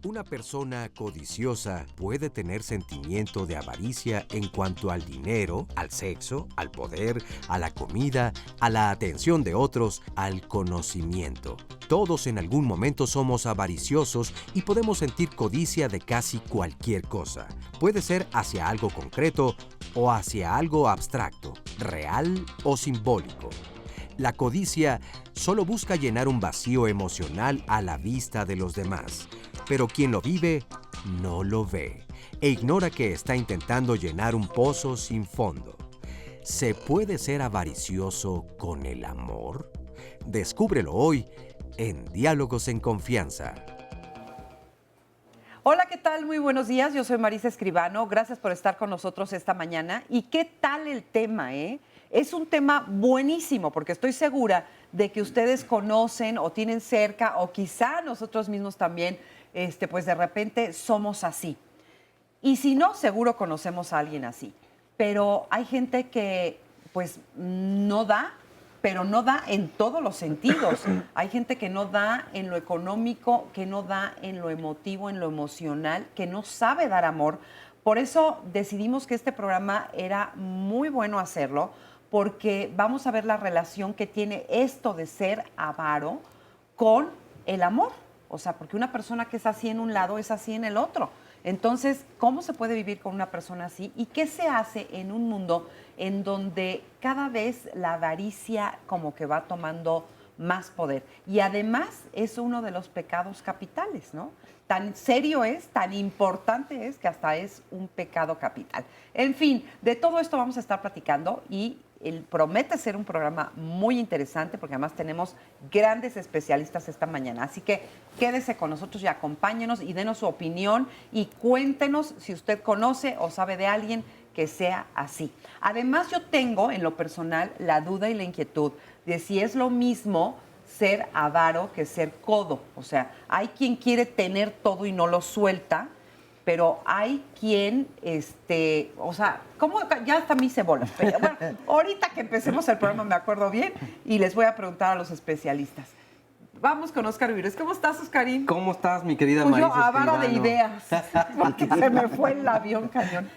Una persona codiciosa puede tener sentimiento de avaricia en cuanto al dinero, al sexo, al poder, a la comida, a la atención de otros, al conocimiento. Todos en algún momento somos avariciosos y podemos sentir codicia de casi cualquier cosa. Puede ser hacia algo concreto o hacia algo abstracto, real o simbólico. La codicia solo busca llenar un vacío emocional a la vista de los demás, pero quien lo vive no lo ve e ignora que está intentando llenar un pozo sin fondo. ¿Se puede ser avaricioso con el amor? Descúbrelo hoy en Diálogos en Confianza. Hola, ¿qué tal? Muy buenos días. Yo soy Marisa Escribano. Gracias por estar con nosotros esta mañana. ¿Y qué tal el tema, Es un tema buenísimo porque estoy segura de que ustedes conocen o tienen cerca o quizá nosotros mismos también, pues de repente somos así. Y si no, seguro conocemos a alguien así. Pero hay gente que pues no da, pero no da en todos los sentidos. Hay gente que no da en lo económico, que no da en lo emotivo, en lo emocional, que no sabe dar amor. Por eso decidimos que este programa era muy bueno hacerlo, porque vamos a ver la relación que tiene esto de ser avaro con el amor. O sea, porque una persona que es así en un lado es así en el otro. Entonces, ¿cómo se puede vivir con una persona así? ¿Y qué se hace en un mundo en donde cada vez la avaricia como que va tomando más poder? Y además es uno de los pecados capitales, ¿no? Tan serio es, tan importante es, que hasta es un pecado capital. En fin, de todo esto vamos a estar platicando y promete ser un programa muy interesante porque además tenemos grandes especialistas esta mañana. Así que quédese con nosotros y acompáñenos y denos su opinión y cuéntenos si usted conoce o sabe de alguien que sea así. Además, yo tengo en lo personal la duda y la inquietud de si es lo mismo ser avaro que ser codo. O sea, hay quien quiere tener todo y no lo suelta, pero hay quien, o sea, ¿cómo? Ya hasta a mí se bolas. Pero bueno, ahorita que empecemos el programa me acuerdo bien y les voy a preguntar a los especialistas. Vamos con Óscar Vives. ¿Cómo estás, Óscarín? ¿Cómo estás, mi querida Pues Marisa yo, avaro de Escribano? ideas, porque se me fue el avión cañón.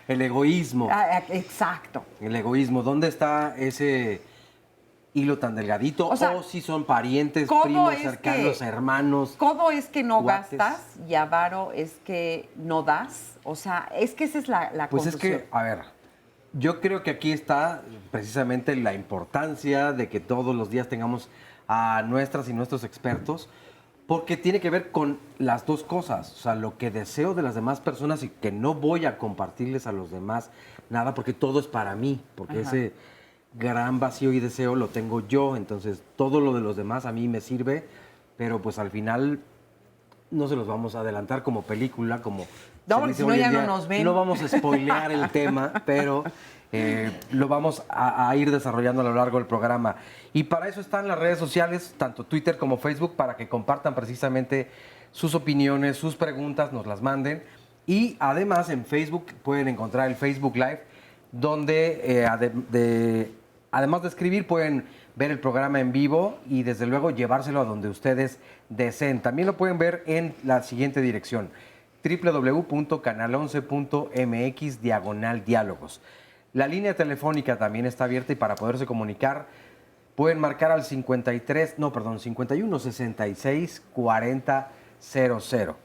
El egoísmo. Exacto. El egoísmo. ¿Dónde está ese hilo tan delgadito? O sea, si son parientes, ¿codo primos es cercanos, que- hermanos. Codo es que no cuates? gastas y avaro es que no das. O sea, es que esa es la Pues es confusión. que, a ver, yo creo que aquí está precisamente la importancia de que todos los días tengamos a nuestras y nuestros expertos, porque tiene que ver con las dos cosas, o sea, lo que deseo de las demás personas y que no voy a compartirles a los demás nada, porque todo es para mí, porque Ajá. ese gran vacío y deseo lo tengo yo, entonces todo lo de los demás a mí me sirve, pero pues al final no se los vamos a adelantar como película, como No, se porque dice si no hoy en ya no día. nos ven. No vamos a spoilear el tema, pero lo vamos a ir desarrollando a lo largo del programa. Y para eso están las redes sociales, tanto Twitter como Facebook, para que compartan precisamente sus opiniones, sus preguntas, nos las manden. Y además en Facebook pueden encontrar el Facebook Live, donde además de escribir pueden ver el programa en vivo y desde luego llevárselo a donde ustedes deseen. También lo pueden ver en la siguiente dirección: www.canal11.mx/diálogos. La línea telefónica también está abierta y para poderse comunicar pueden marcar al 51 66 40 00.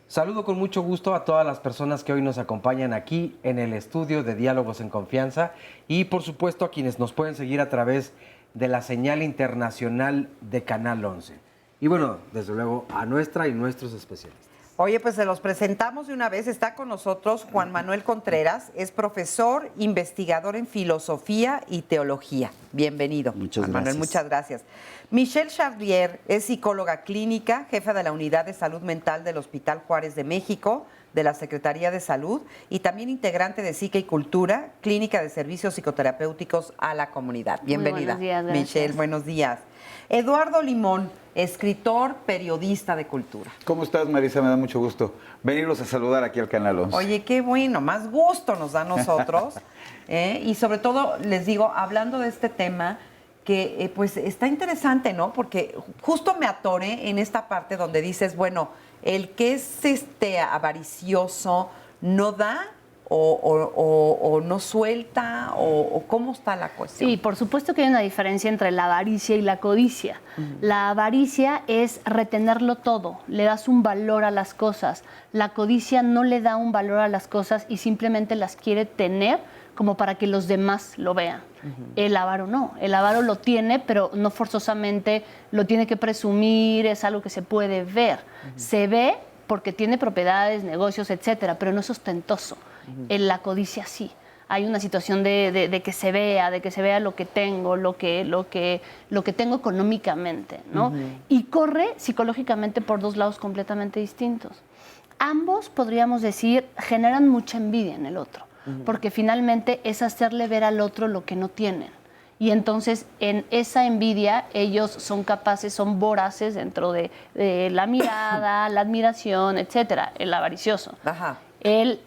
Saludo con mucho gusto a todas las personas que hoy nos acompañan aquí en el estudio de Diálogos en Confianza y por supuesto a quienes nos pueden seguir a través de la señal internacional de Canal 11. Y bueno, desde luego a nuestra y nuestros especialistas. Oye, pues se los presentamos de una vez. Está con nosotros Juan Manuel Contreras, es profesor, investigador en filosofía y teología. Bienvenido. Muchas Juan Manuel, gracias. muchas gracias. Michelle Charrier es psicóloga clínica, jefa de la Unidad de Salud Mental del Hospital Juárez de México, de la Secretaría de Salud, y también integrante de Psique y Cultura, Clínica de Servicios Psicoterapéuticos a la Comunidad. Bienvenida. Muy buenos días, gracias. Michelle, buenos días. Eduardo Limón, escritor, periodista de cultura. ¿Cómo estás, Marisa? Me da mucho gusto venirlos a saludar aquí al Canal 11. Oye, qué bueno, más gusto nos da a nosotros. Y sobre todo, les digo, hablando de este tema, que pues está interesante, ¿no? Porque justo me atoré en esta parte donde dices, bueno, el que es avaricioso no da o no suelta o cómo está la cuestión. Sí, por supuesto que hay una diferencia entre la avaricia y la codicia. La avaricia es retenerlo todo, le das un valor a las cosas. La codicia no le da un valor a las cosas y simplemente las quiere tener como para que los demás lo vean. El avaro no, el avaro lo tiene, pero no forzosamente lo tiene que presumir, es algo que se puede ver. Se ve porque tiene propiedades, negocios, etcétera, pero no es ostentoso. En la codicia sí. Hay una situación de que se vea lo que tengo, lo que tengo económicamente, ¿no? Y corre psicológicamente por dos lados completamente distintos. Ambos, podríamos decir, generan mucha envidia en el otro, porque finalmente es hacerle ver al otro lo que no tienen. Y entonces en esa envidia ellos son capaces, son voraces dentro de la mirada, la admiración, etcétera, el avaricioso. Ajá. El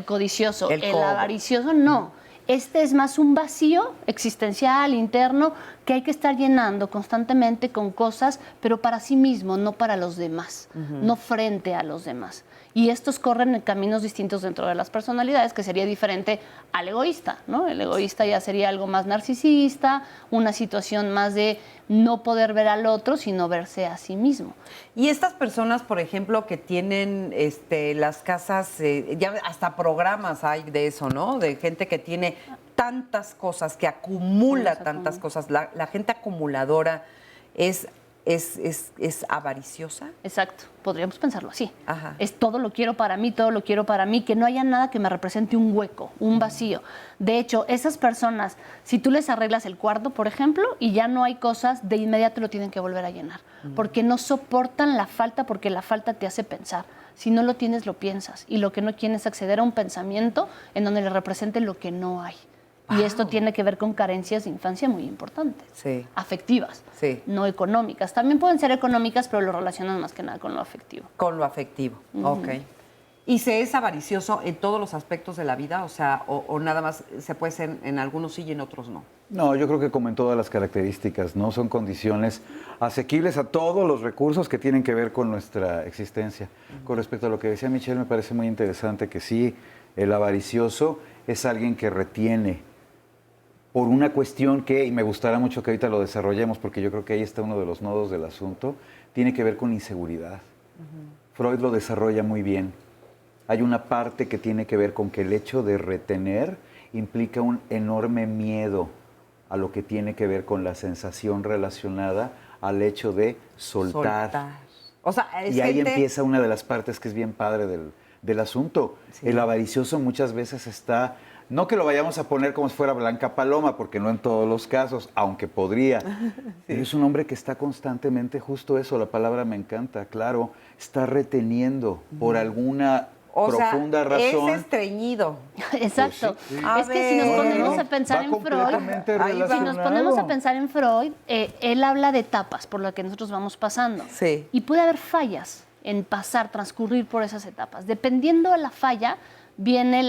codicioso. El codo. avaricioso no. Este es más un vacío existencial, interno, que hay que estar llenando constantemente con cosas, pero para sí mismo, no para los demás, no frente a los demás. Y estos corren en caminos distintos dentro de las personalidades, que sería diferente al egoísta, ¿no? El egoísta ya sería algo más narcisista, una situación más de no poder ver al otro, sino verse a sí mismo. Y estas personas, por ejemplo, que tienen las casas, ya hasta programas hay de eso, ¿no? De gente que tiene tantas cosas, que acumula tantas cosas. La gente acumuladora es avariciosa. Exacto, podríamos pensarlo así. Ajá. Es todo lo quiero para mí, que no haya nada que me represente un hueco, un vacío. De hecho, esas personas, si tú les arreglas el cuarto, por ejemplo, y ya no hay cosas, de inmediato lo tienen que volver a llenar, porque no soportan la falta, porque la falta te hace pensar. Si no lo tienes, lo piensas, y lo que no quieres es acceder a un pensamiento en donde le represente lo que no hay. Y esto tiene que ver con carencias de infancia muy importantes, Sí. afectivas, Sí. no económicas. También pueden ser económicas, pero lo relacionan más que nada con lo afectivo. Con lo afectivo. Ok. ¿Y se es avaricioso en todos los aspectos de la vida? O sea, o nada más se puede ser en algunos sí y en otros no. No, yo creo que como en todas las características, ¿no? Son condiciones asequibles a todos los recursos que tienen que ver con nuestra existencia. Con respecto a lo que decía Michelle, me parece muy interesante que sí, el avaricioso es alguien que retiene por una cuestión que, y me gustará mucho que ahorita lo desarrollemos, porque yo creo que ahí está uno de los nodos del asunto, tiene que ver con inseguridad. Freud lo desarrolla muy bien. Hay una parte que tiene que ver con que el hecho de retener implica un enorme miedo a lo que tiene que ver con la sensación relacionada al hecho de soltar. O sea, Y ahí empieza una de las partes que es bien padre del asunto. Sí. El avaricioso muchas veces está, no que lo vayamos a poner como si fuera Blanca Paloma, porque no en todos los casos, aunque podría. Pero es un hombre que está constantemente, justo eso, la palabra me encanta, claro, está reteniendo por alguna profunda razón. Es estreñido. Exacto. Pues sí. Es que si nos ponemos a pensar Va en completamente Freud, si nos relacionado. ponemos a pensar en Freud, él habla de etapas por las que nosotros vamos pasando. Sí. Y puede haber fallas en transcurrir por esas etapas. Dependiendo de la falla, viene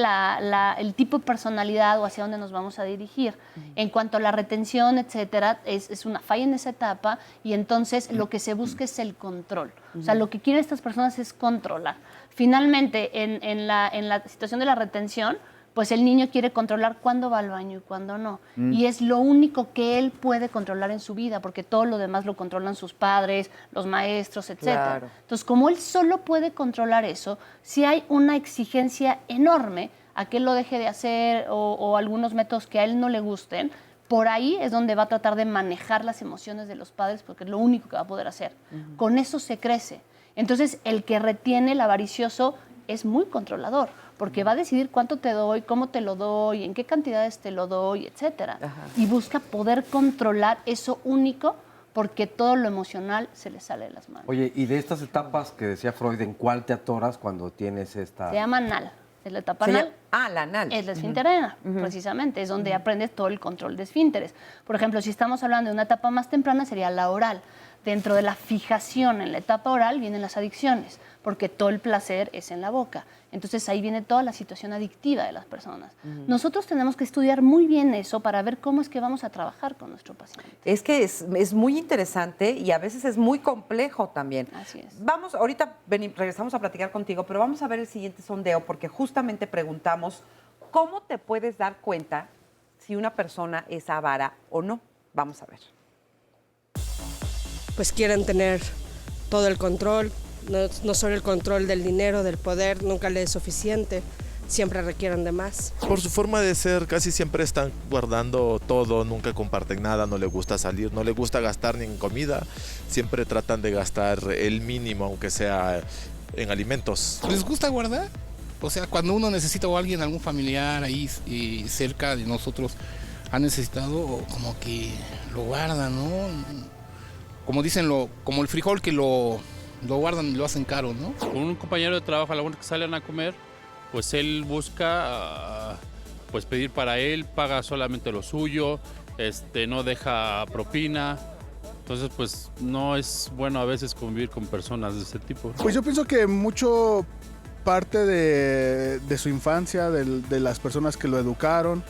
el tipo de personalidad o hacia dónde nos vamos a dirigir. En cuanto a la retención, etcétera, es una falla en esa etapa y entonces lo que se busca es el control. O sea, lo que quieren estas personas es controlar. Finalmente, en la situación de la retención, pues el niño quiere controlar cuándo va al baño y cuándo no. Y es lo único que él puede controlar en su vida, porque todo lo demás lo controlan sus padres, los maestros, etc. Claro. Entonces, como él solo puede controlar eso, si hay una exigencia enorme a que él lo deje de hacer o algunos métodos que a él no le gusten, por ahí es donde va a tratar de manejar las emociones de los padres, porque es lo único que va a poder hacer. Con eso se crece. Entonces, el que retiene, el avaricioso, es muy controlador, porque va a decidir cuánto te doy, cómo te lo doy, en qué cantidades te lo doy, etcétera. Y busca poder controlar eso único, porque todo lo emocional se le sale de las manos. Oye, y de estas etapas que decía Freud, ¿en cuál te atoras cuando tienes esta...? Se llama NAL, es la etapa Se NAL. llama- Ah, la anal. Es la esfínter anal, precisamente, es donde aprendes todo el control de esfínteres. Por ejemplo, si estamos hablando de una etapa más temprana, sería la oral. Dentro de la fijación en la etapa oral vienen las adicciones, porque todo el placer es en la boca. Entonces ahí viene toda la situación adictiva de las personas. Nosotros tenemos que estudiar muy bien eso para ver cómo es que vamos a trabajar con nuestro paciente. Es que es muy interesante y a veces es muy complejo también. Así es. Vamos, ahorita regresamos a platicar contigo, pero vamos a ver el siguiente sondeo porque justamente preguntamos cómo te puedes dar cuenta si una persona es avara o no. Vamos a ver. Pues quieren tener todo el control, no solo el control del dinero, del poder, nunca les es suficiente, siempre requieren de más. Por su forma de ser, casi siempre están guardando todo, nunca comparten nada, no les gusta salir, no les gusta gastar ni en comida, siempre tratan de gastar el mínimo, aunque sea en alimentos. ¿Les gusta guardar? O sea, cuando uno necesita o alguien, algún familiar ahí cerca de nosotros ha necesitado, como que lo guardan, ¿no? Como dicen, como el frijol que lo guardan y lo hacen caro, ¿no? Con un compañero de trabajo, a la hora que salen a comer, pues él busca pues pedir para él, paga solamente lo suyo, no deja propina. Entonces, pues no es bueno a veces convivir con personas de ese tipo. Pues yo pienso que mucho parte de su infancia, de las personas que lo educaron,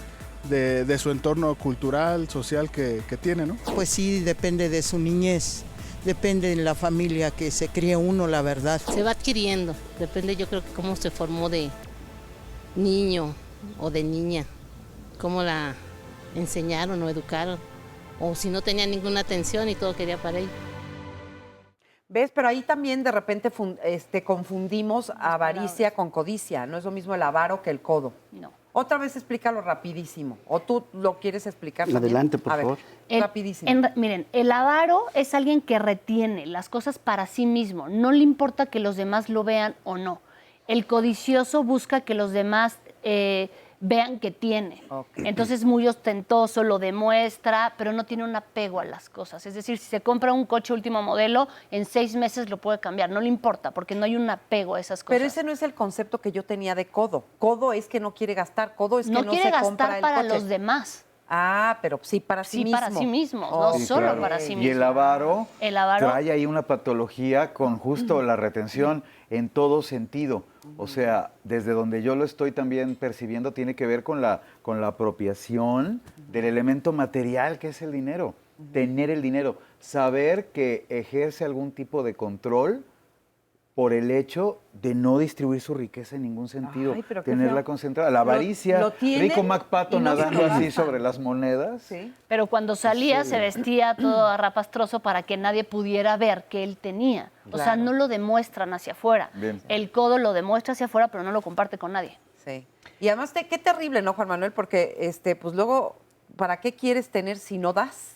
de su entorno cultural, social que tiene, ¿no? Pues sí, depende de su niñez, depende de la familia que se críe uno, la verdad. Se va adquiriendo, depende yo creo que cómo se formó de niño o de niña, cómo la enseñaron o educaron, o si no tenía ninguna atención y todo quería para ella. ¿Ves? Pero ahí también de repente confundimos avaricia con codicia. No es lo mismo el avaro que el codo. No. Otra vez explícalo rapidísimo. ¿O tú lo quieres explicar también? Adelante, por favor. Rapidísimo. Miren, el avaro es alguien que retiene las cosas para sí mismo. No le importa que los demás lo vean o no. El codicioso busca que los demás vean que tiene. Okay. Entonces es muy ostentoso, lo demuestra, pero no tiene un apego a las cosas. Es decir, si se compra un coche último modelo, en 6 meses lo puede cambiar. No le importa, porque no hay un apego a esas cosas. Pero ese no es el concepto que yo tenía de codo. Codo es que no quiere gastar, codo es que no quiere se gastar compra el para coche. los demás. Ah, pero sí para sí mismo. Sí, para sí mismo, Oh, no Sí, solo claro. para sí mismo. Y el avaro avaro trae ahí una patología con justo la retención en todo sentido. O sea, desde donde yo lo estoy también percibiendo, tiene que ver con la apropiación del elemento material que es el dinero. Tener el dinero, saber que ejerce algún tipo de control por el hecho de no distribuir su riqueza en ningún sentido, Ay, pero qué tenerla feo. concentrada. La avaricia, lo tienen Rico MacPato y no se nadando lo así gastan. sobre las monedas. Sí. Pero cuando salía se vestía todo arrapastroso para que nadie pudiera ver que él tenía. O sea, Claro. no lo demuestran hacia afuera. Bien. El codo lo demuestra hacia afuera, pero no lo comparte con nadie. Sí. Y además, qué terrible, ¿no, Juan Manuel? Porque, pues luego, ¿para qué quieres tener si no das?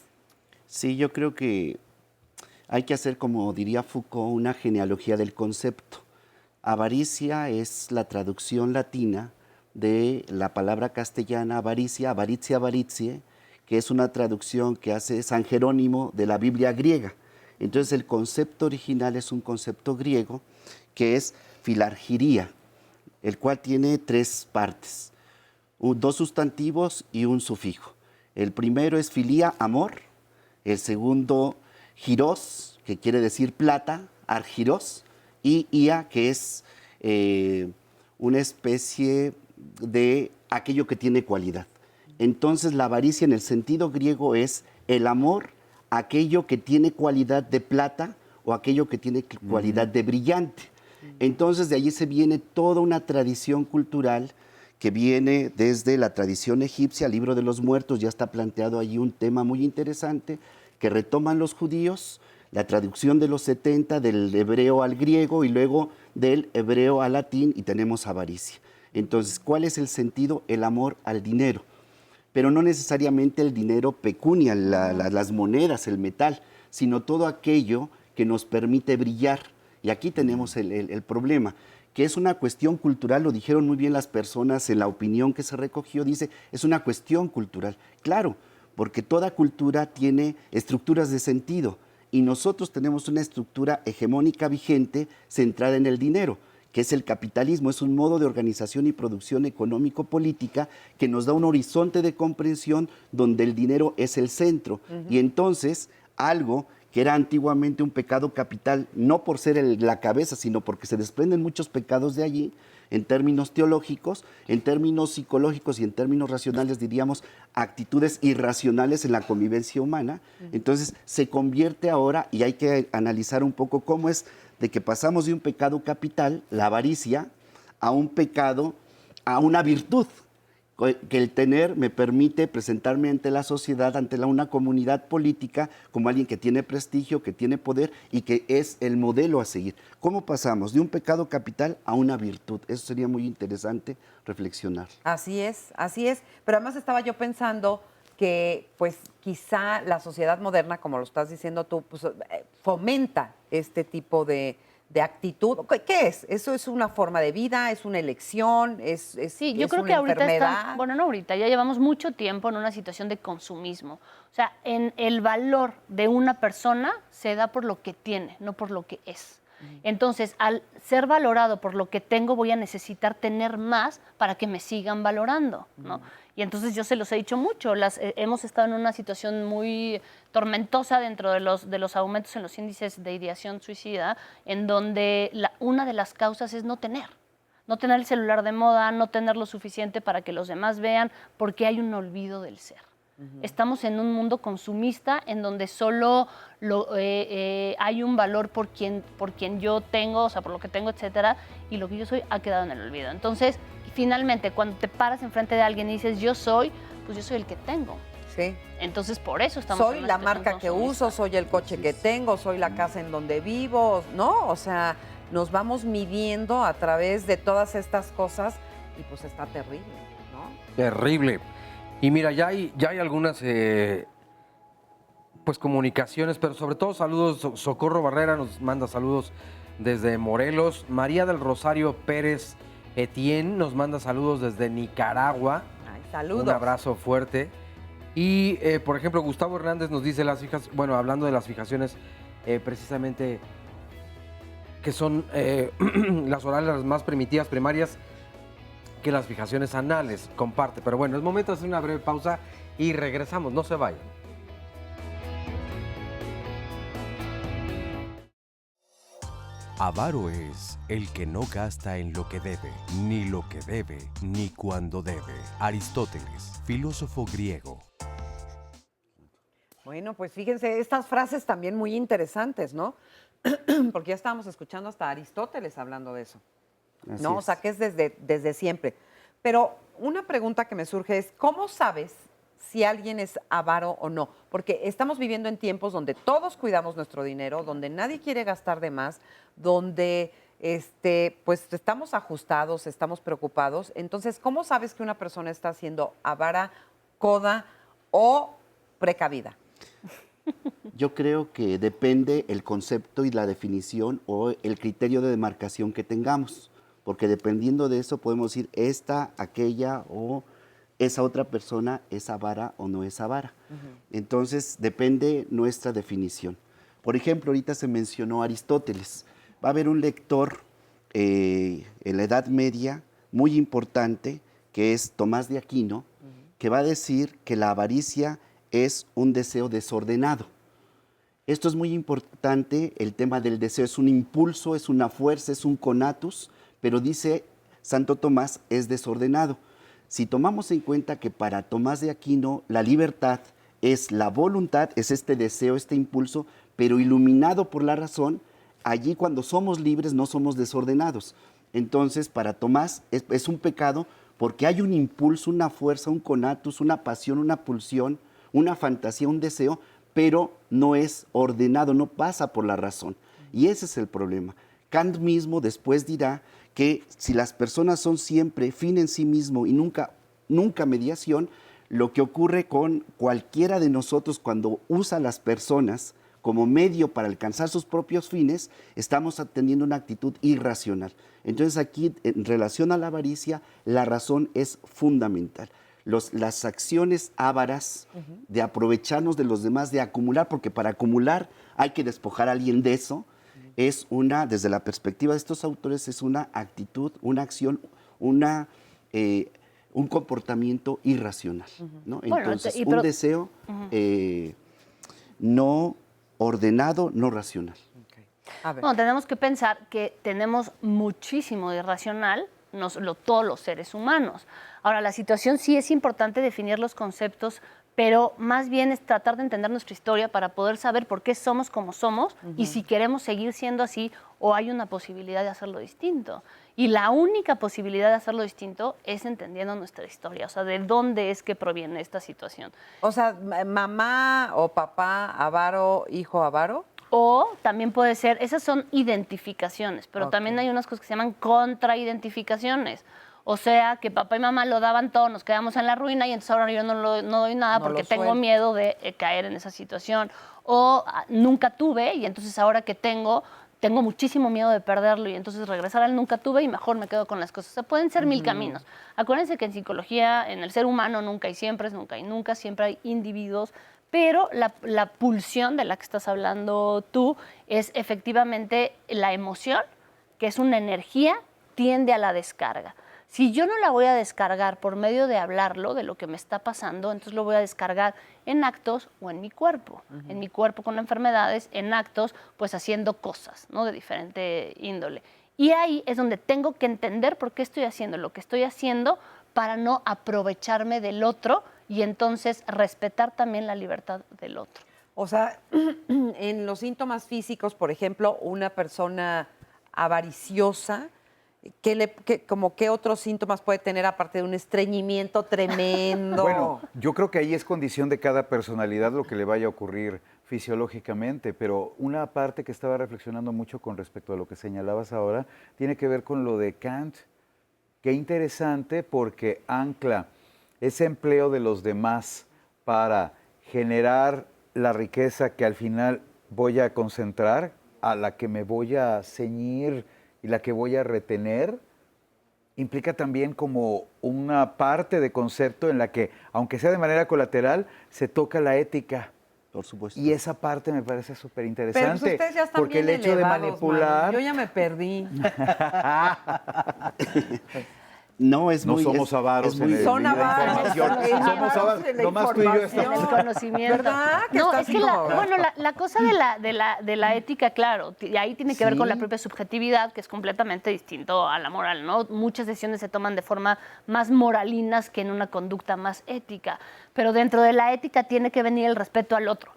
Sí, yo creo que hay que hacer, como diría Foucault, una genealogía del concepto. Avaricia es la traducción latina de la palabra castellana avaricia, avaritia, avaritie, que es una traducción que hace San Jerónimo de la Biblia griega. Entonces el concepto original es un concepto griego que es filargiría, el cual tiene 3 partes, 2 sustantivos y un sufijo. El primero es filía, amor. El segundo, giros, que quiere decir plata, argiros. Y ia, que es una especie de aquello que tiene cualidad. Entonces la avaricia en el sentido griego es el amor a aquello que tiene cualidad de plata o aquello que tiene cualidad de brillante. Entonces de allí se viene toda una tradición cultural que viene desde la tradición egipcia, el libro de los muertos, ya está planteado allí un tema muy interesante que retoman los judíos, la traducción de los 70 del hebreo al griego y luego del hebreo al latín y tenemos avaricia. Entonces, ¿cuál es el sentido? El amor al dinero, pero no necesariamente el dinero pecunia, las monedas, el metal, sino todo aquello que nos permite brillar. Y aquí tenemos el problema, que es una cuestión cultural, lo dijeron muy bien las personas en la opinión que se recogió, dice, es una cuestión cultural. Claro, porque toda cultura tiene estructuras de sentido y nosotros tenemos una estructura hegemónica vigente centrada en el dinero, que es el capitalismo, es un modo de organización y producción económico-política que nos da un horizonte de comprensión donde el dinero es el centro. Y entonces, algo que era antiguamente un pecado capital, no por ser la cabeza, sino porque se desprenden muchos pecados de allí, en términos teológicos, en términos psicológicos y en términos racionales, diríamos, actitudes irracionales en la convivencia humana. Entonces, se convierte ahora, y hay que analizar un poco cómo es de que pasamos de un pecado capital, la avaricia, a un pecado, a una virtud, que el tener me permite presentarme ante la sociedad, ante una comunidad política, como alguien que tiene prestigio, que tiene poder y que es el modelo a seguir. ¿Cómo pasamos de un pecado capital a una virtud? Eso sería muy interesante reflexionar. Así es, así es. Pero además estaba yo pensando que pues quizá la sociedad moderna, como lo estás diciendo tú, pues, fomenta este tipo de actitud. ¿Qué es? ¿Eso es una forma de vida? ¿Es una elección? Sí, yo es creo una que ahorita enfermedad? bueno, no ahorita, ya llevamos mucho tiempo en una situación de consumismo. O sea, en el valor de una persona se da por lo que tiene, no por lo que es. Entonces, al ser valorado por lo que tengo, voy a necesitar tener más para que me sigan valorando, ¿no? Y entonces yo se los he dicho mucho, hemos estado en una situación muy tormentosa dentro de los aumentos en los índices de ideación suicida, en donde una de las causas es no tener el celular de moda, no tener lo suficiente para que los demás vean, porque hay un olvido del ser. Estamos en un mundo consumista en donde solo hay un valor por quien yo tengo, o sea, por lo que tengo, etcétera, y lo que yo soy ha quedado en el olvido. Entonces, finalmente, cuando te paras enfrente de alguien y dices yo soy, pues yo soy el que tengo. Sí. Entonces, por eso estamos Soy en la una marca que consumista. uso, soy el coche que tengo, soy la casa en donde vivo, ¿no? O sea, nos vamos midiendo a través de todas estas cosas y pues está terrible, ¿no? Terrible. Y mira, ya hay algunas pues comunicaciones, pero sobre todo saludos. Socorro Barrera nos manda saludos desde Morelos. María del Rosario Pérez Etienne nos manda saludos desde Nicaragua. Ay, saludos. Un abrazo fuerte. Y, por ejemplo, Gustavo Hernández nos dice hablando de las fijaciones, precisamente que son las orales las más primitivas, primarias, que las fijaciones anales, comparte. Pero bueno, es momento de hacer una breve pausa y regresamos, no se vayan. Avaro es el que no gasta en lo que debe, ni lo que debe, ni cuando debe. Aristóteles, filósofo griego. Bueno, pues fíjense, estas frases también muy interesantes, ¿no? Porque ya estábamos escuchando hasta Aristóteles hablando de eso. Así ¿No? es. O sea, que es desde siempre. Pero una pregunta que me surge es, ¿cómo sabes si alguien es avaro o no? Porque estamos viviendo en tiempos donde todos cuidamos nuestro dinero, donde nadie quiere gastar de más, donde pues estamos ajustados, estamos preocupados. Entonces, ¿cómo sabes que una persona está siendo avara, coda o precavida? Yo creo que depende el concepto y la definición o el criterio de demarcación que tengamos, porque dependiendo de eso podemos decir esta, aquella o esa otra persona es avara o no es avara. Entonces depende nuestra definición. Por ejemplo, ahorita se mencionó Aristóteles. Va a haber un lector en la Edad Media muy importante, que es Tomás de Aquino, que va a decir que la avaricia es un deseo desordenado. Esto es muy importante, el tema del deseo es un impulso, es una fuerza, es un conatus, pero dice Santo Tomás es desordenado. Si tomamos en cuenta que para Tomás de Aquino la libertad es la voluntad, es este deseo, este impulso, pero iluminado por la razón, allí cuando somos libres no somos desordenados. Entonces para Tomás es un pecado porque hay un impulso, una fuerza, un conatus, una pasión, una pulsión, una fantasía, un deseo, pero no es ordenado, no pasa por la razón. Y ese es el problema. Kant mismo después dirá que si las personas son siempre fin en sí mismo y nunca mediación, lo que ocurre con cualquiera de nosotros cuando usa a las personas como medio para alcanzar sus propios fines, estamos teniendo una actitud irracional. Entonces aquí, en relación a la avaricia, la razón es fundamental. Las acciones ávaras de aprovecharnos de los demás, de acumular, porque para acumular hay que despojar a alguien de eso, es desde la perspectiva de estos autores, es una actitud, una acción, un comportamiento irracional, ¿no? Entonces, un deseo no ordenado, no racional. Bueno, tenemos que pensar que tenemos muchísimo de irracional, todos los seres humanos. Ahora, la situación sí es importante definir los conceptos, pero más bien es tratar de entender nuestra historia para poder saber por qué somos como somos y si queremos seguir siendo así o hay una posibilidad de hacerlo distinto. Y la única posibilidad de hacerlo distinto es entendiendo nuestra historia, o sea, de dónde es que proviene esta situación. O sea, mamá o papá avaro, hijo avaro. O también puede ser, esas son identificaciones, pero también hay unas cosas que se llaman contraidentificaciones. O sea, que papá y mamá lo daban todo, nos quedamos en la ruina y entonces ahora yo no doy nada porque tengo miedo de caer en esa situación. O nunca tuve y entonces ahora que tengo muchísimo miedo de perderlo y entonces regresar al nunca tuve y mejor me quedo con las cosas. O sea, pueden ser mil caminos. Acuérdense que en psicología, en el ser humano, nunca y siempre es nunca y nunca, siempre hay individuos, pero la pulsión de la que estás hablando tú es efectivamente la emoción, que es una energía, tiende a la descarga. Si yo no la voy a descargar por medio de hablarlo, de lo que me está pasando, entonces lo voy a descargar en actos o en mi cuerpo. En mi cuerpo con enfermedades, en actos, pues haciendo cosas, ¿no? De diferente índole. Y ahí es donde tengo que entender por qué estoy haciendo lo que estoy haciendo para no aprovecharme del otro y entonces respetar también la libertad del otro. O sea, en los síntomas físicos, por ejemplo, una persona avariciosa, ¿qué otros síntomas puede tener aparte de un estreñimiento tremendo? Bueno, yo creo que ahí es condición de cada personalidad lo que le vaya a ocurrir fisiológicamente, pero una parte que estaba reflexionando mucho con respecto a lo que señalabas ahora tiene que ver con lo de Kant. Qué interesante porque ancla ese empleo de los demás para generar la riqueza que al final voy a concentrar, a la que me voy a ceñir y la que voy a retener, implica también como una parte de concepto en la que, aunque sea de manera colateral, se toca la ética. Por supuesto. Y esa parte me parece súper interesante. Pero pues ustedes ya están porque bien el hecho elevados, de manipular... Manu. Yo ya me perdí. No, es no muy... somos avaros en el Son avaros. Somos avaros. Nomás tú y yo estamos... El conocimiento. ¿Verdad? No, es que la cosa de la ética, claro, y ahí tiene que ver con la propia subjetividad, que es completamente distinto a la moral, ¿no? Muchas decisiones se toman de forma más moralinas que en una conducta más ética, pero dentro de la ética tiene que venir el respeto al otro.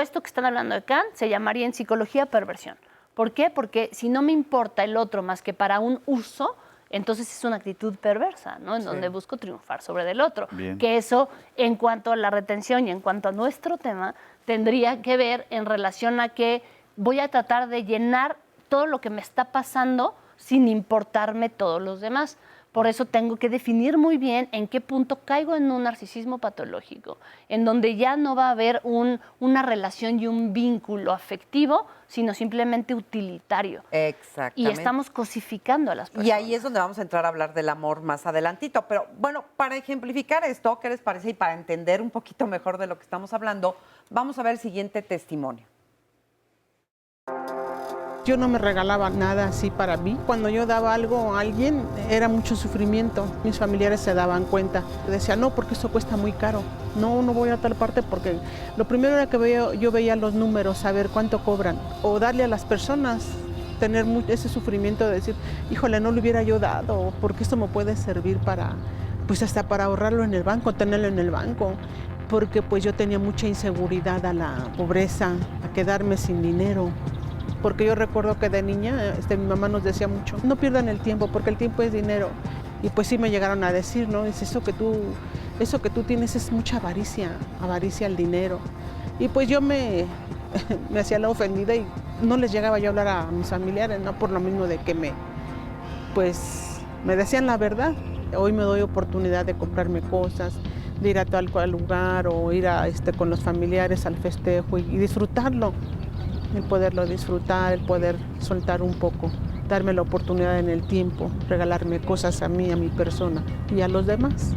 Esto que están hablando de Kant se llamaría en psicología perversión. ¿Por qué? Porque si no me importa el otro más que para un uso, entonces es una actitud perversa, ¿no? En donde busco triunfar sobre el otro. Bien. Que eso, en cuanto a la retención y en cuanto a nuestro tema, tendría que ver en relación a que voy a tratar de llenar todo lo que me está pasando sin importarme todos los demás. Por eso tengo que definir muy bien en qué punto caigo en un narcisismo patológico, en donde ya no va a haber una relación y un vínculo afectivo, sino simplemente utilitario. Exactamente. Y estamos cosificando a las personas. Y ahí es donde vamos a entrar a hablar del amor más adelantito. Pero bueno, para ejemplificar esto, ¿qué les parece? Y para entender un poquito mejor de lo que estamos hablando, vamos a ver el siguiente testimonio. Yo no me regalaba nada así para mí. Cuando yo daba algo a alguien, era mucho sufrimiento. Mis familiares se daban cuenta. Decían, no, porque esto cuesta muy caro. No voy a tal parte porque lo primero era que yo veía los números, saber cuánto cobran. O darle a las personas, tener ese sufrimiento de decir, híjole, no lo hubiera yo dado, porque esto me puede servir para, pues hasta para ahorrarlo en el banco, tenerlo en el banco. Porque pues yo tenía mucha inseguridad a la pobreza, a quedarme sin dinero. Porque yo recuerdo que de niña mi mamá nos decía mucho, no pierdan el tiempo porque el tiempo es dinero. Y pues sí me llegaron a decir, ¿no? Es eso que tú tienes es mucha avaricia al dinero. Y pues yo me hacía la ofendida y no les llegaba yo a hablar a mis familiares, ¿no? Por lo mismo de que me decían la verdad. Hoy me doy oportunidad de comprarme cosas, de ir a tal cual lugar o ir con los familiares al festejo y disfrutarlo. El poderlo disfrutar, el poder soltar un poco, darme la oportunidad en el tiempo, regalarme cosas a mí, a mi persona y a los demás.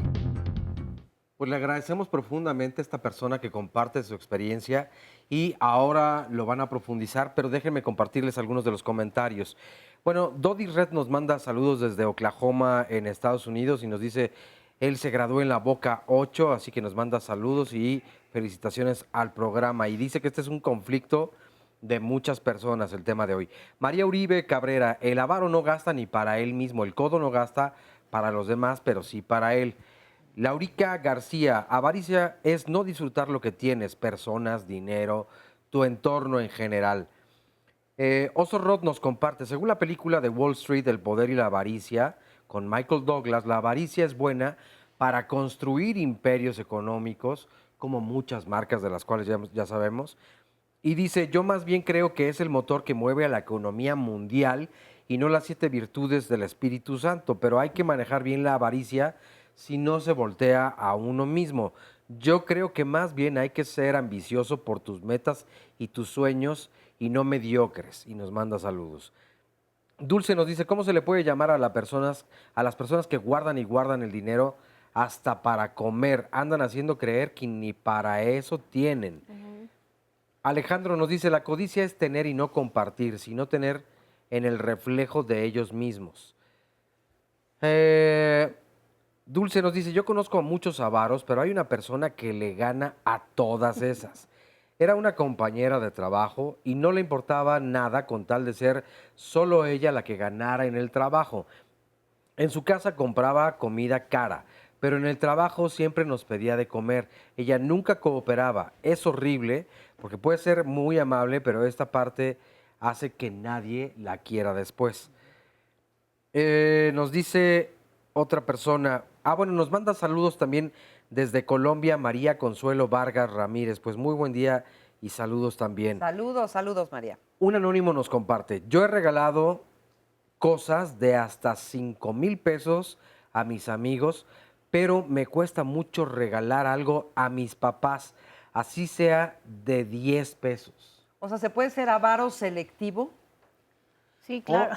Pues le agradecemos profundamente a esta persona que comparte su experiencia y ahora lo van a profundizar, pero déjenme compartirles algunos de los comentarios. Bueno, Dodi Red nos manda saludos desde Oklahoma, en Estados Unidos, y nos dice, él se graduó en la Boca 8, así que nos manda saludos y felicitaciones al programa. Y dice que este es un conflicto de muchas personas, el tema de hoy. María Uribe Cabrera, el avaro no gasta ni para él mismo, el codo no gasta para los demás, pero sí para él. Laurica García, avaricia es no disfrutar lo que tienes, personas, dinero, tu entorno en general. Oso Rod nos comparte, según la película de Wall Street, El poder y la avaricia, con Michael Douglas, la avaricia es buena para construir imperios económicos, como muchas marcas de las cuales ya sabemos. Y dice, yo más bien creo que es el motor que mueve a la economía mundial y no las 7 virtudes del Espíritu Santo, pero hay que manejar bien la avaricia si no se voltea a uno mismo. Yo creo que más bien hay que ser ambicioso por tus metas y tus sueños y no mediocres. Y nos manda saludos. Dulce nos dice, ¿cómo se le puede llamar a las personas que guardan y guardan el dinero hasta para comer? Andan haciendo creer que ni para eso tienen. Alejandro nos dice, la codicia es tener y no compartir, sino tener en el reflejo de ellos mismos. Dulce nos dice, yo conozco a muchos avaros, pero hay una persona que le gana a todas esas. Era una compañera de trabajo y no le importaba nada con tal de ser solo ella la que ganara en el trabajo. En su casa compraba comida cara, pero en el trabajo siempre nos pedía de comer. Ella nunca cooperaba. Es horrible porque puede ser muy amable, pero esta parte hace que nadie la quiera después. Nos dice otra persona, bueno, nos manda saludos también desde Colombia, María Consuelo Vargas Ramírez. Pues muy buen día y saludos también. Saludos, saludos, María. Un anónimo nos comparte, yo he regalado cosas de hasta 5,000 pesos a mis amigos, pero me cuesta mucho regalar algo a mis papás, así sea de 10 pesos. O sea, ¿se puede ser avaro selectivo? Sí, claro.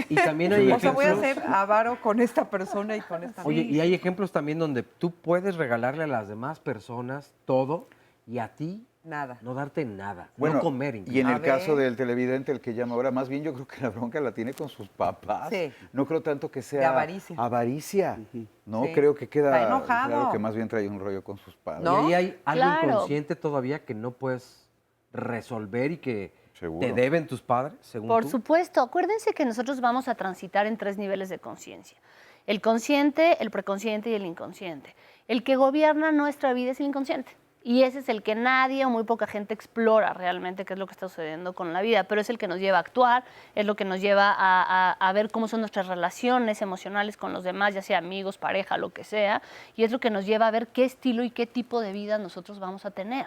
Y también hay o sea, voy a ejemplos. ser avaro con esta persona y con esta. Oye, y hay ejemplos también donde tú puedes regalarle a las demás personas todo y a ti nada. No darte nada, Bueno, no comer. y en el caso del televidente, el que llama ahora, más bien yo creo que la bronca la tiene con sus papás. Sí. No creo tanto que sea De avaricia. avaricia. No, Sí. creo que queda Está enojado. claro que más bien trae un rollo con sus padres. ¿No? Y ahí hay algo Claro. inconsciente todavía que no puedes resolver y que Seguro. te deben tus padres, según Por tú. supuesto, acuérdense que nosotros vamos a transitar en 3 niveles de conciencia. El consciente, el preconsciente y el inconsciente. El que gobierna nuestra vida es el inconsciente. Y ese es el que nadie o muy poca gente explora realmente qué es lo que está sucediendo con la vida, pero es el que nos lleva a actuar, es lo que nos lleva a ver cómo son nuestras relaciones emocionales con los demás, ya sea amigos, pareja, lo que sea, y es lo que nos lleva a ver qué estilo y qué tipo de vida nosotros vamos a tener.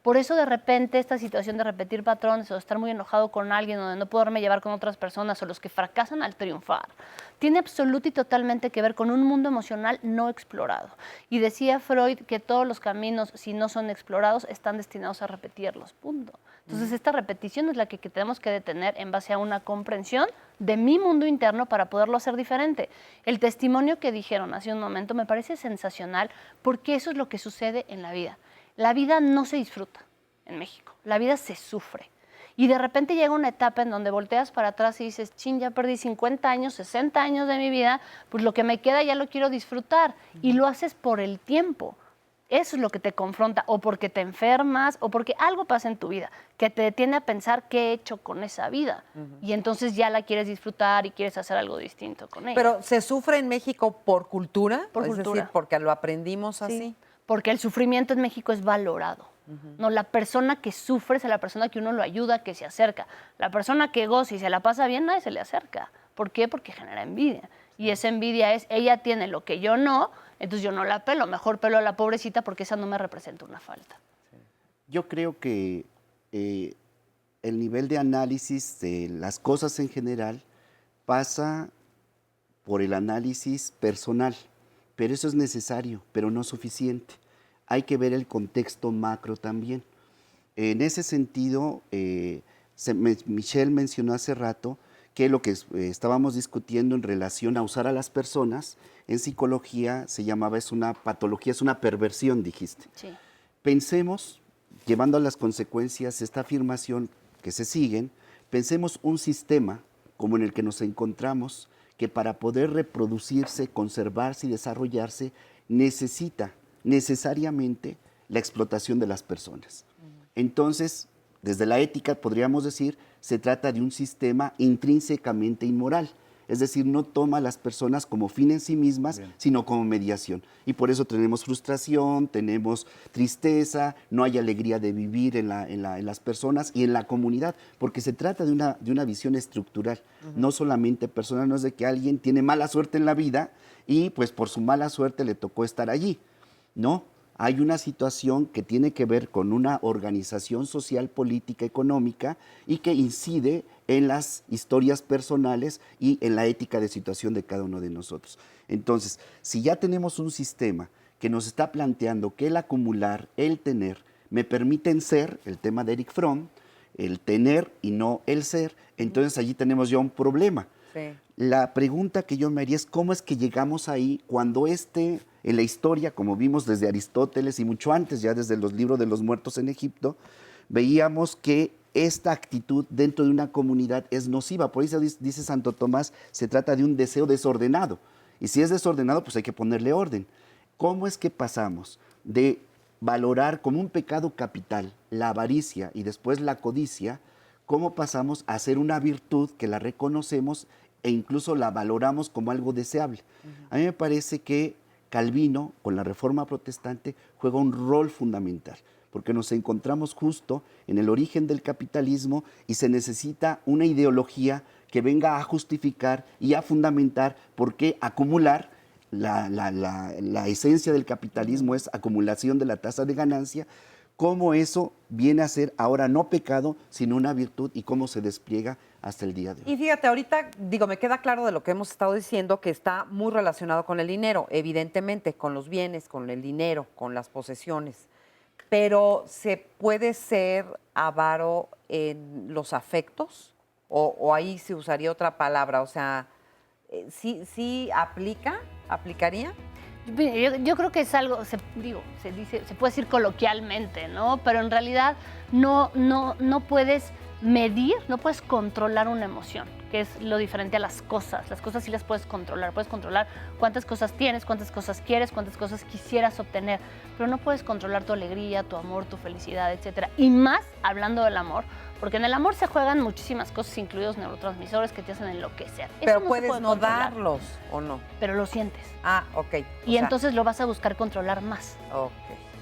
Por eso de repente esta situación de repetir patrones o de estar muy enojado con alguien o de no poderme llevar con otras personas o los que fracasan al triunfar, tiene absoluto y totalmente que ver con un mundo emocional no explorado. Y decía Freud que todos los caminos, si no son explorados, están destinados a repetirlos, punto. Entonces esta repetición es la que tenemos que detener en base a una comprensión de mi mundo interno para poderlo hacer diferente. El testimonio que dijeron hace un momento me parece sensacional porque eso es lo que sucede en la vida. La vida no se disfruta en México, la vida se sufre. Y de repente llega una etapa en donde volteas para atrás y dices, chin, ya perdí 50 años, 60 años de mi vida, pues lo que me queda ya lo quiero disfrutar. Y lo haces por el tiempo. Eso es lo que te confronta, o porque te enfermas, o porque algo pasa en tu vida, que te detiene a pensar qué he hecho con esa vida. Y entonces ya la quieres disfrutar y quieres hacer algo distinto con ella. Pero ¿se sufre en México por cultura? Por Es cultura. decir, porque lo aprendimos Sí, así. porque el sufrimiento en México es valorado. No, la persona que sufre es la persona que uno lo ayuda, que se acerca. La persona que goza y se la pasa bien, nadie se le acerca. ¿Por qué? Porque genera envidia. Y esa envidia es, ella tiene lo que yo no, entonces yo no la pelo, mejor pelo a la pobrecita porque esa no me representa una falta. Yo creo que el nivel de análisis de las cosas en general pasa por el análisis personal, pero eso es necesario, pero no suficiente. Hay que ver el contexto macro también. En ese sentido, Michelle mencionó hace rato que lo que estábamos discutiendo en relación a usar a las personas, en psicología se llamaba, es una patología, es una perversión, dijiste. Sí. Pensemos, llevando a las consecuencias esta afirmación que se siguen, pensemos un sistema como en el que nos encontramos, que para poder reproducirse, conservarse y desarrollarse, necesita necesariamente la explotación de las personas. Entonces, desde la ética podríamos decir, se trata de un sistema intrínsecamente inmoral. Es decir, no toma a las personas como fin en sí mismas, sino como mediación. Y por eso tenemos frustración, tenemos tristeza, no hay alegría de vivir en las personas y en la comunidad, porque se trata de una visión estructural, no solamente personal, no es de que alguien tiene mala suerte en la vida y pues por su mala suerte le tocó estar allí. No, hay una situación que tiene que ver con una organización social, política, económica y que incide en las historias personales y en la ética de situación de cada uno de nosotros. Entonces, si ya tenemos un sistema que nos está planteando que el acumular, el tener, me permiten ser, el tema de Erich Fromm, el tener y no el ser, entonces allí tenemos ya un problema. Sí. La pregunta que yo me haría es cómo es que llegamos ahí cuando en la historia, como vimos desde Aristóteles y mucho antes, ya desde los libros de los muertos en Egipto, veíamos que esta actitud dentro de una comunidad es nociva. Por eso dice Santo Tomás, se trata de un deseo desordenado. Y si es desordenado, pues hay que ponerle orden. ¿Cómo es que pasamos de valorar como un pecado capital la avaricia y después la codicia? ¿Cómo pasamos a hacer una virtud que la reconocemos e incluso la valoramos como algo deseable? A mí me parece que Calvino, con la Reforma Protestante, juega un rol fundamental, porque nos encontramos justo en el origen del capitalismo y se necesita una ideología que venga a justificar y a fundamentar por qué acumular, la esencia del capitalismo es acumulación de la tasa de ganancia, cómo eso viene a ser ahora no pecado, sino una virtud y cómo se despliega hasta el día de hoy. Y fíjate, ahorita, me queda claro de lo que hemos estado diciendo, que está muy relacionado con el dinero, evidentemente, con los bienes, con el dinero, con las posesiones. Pero ¿se puede ser avaro en los afectos? ¿O ahí se usaría otra palabra? O sea, ¿sí aplicaría? Yo creo que es algo, se puede decir coloquialmente, ¿no? Pero en realidad no puedes medir, no puedes controlar una emoción, que es lo diferente a las cosas. Las cosas sí las puedes controlar cuántas cosas tienes, cuántas cosas quieres, cuántas cosas quisieras obtener, pero no puedes controlar tu alegría, tu amor, tu felicidad, etcétera. Y más hablando del amor, porque en el amor se juegan muchísimas cosas, incluidos neurotransmisores que te hacen enloquecer. Pero puedes no darlos, ¿o no? Pero lo sientes. Ah, ok. Y entonces lo vas a buscar controlar más. Ok.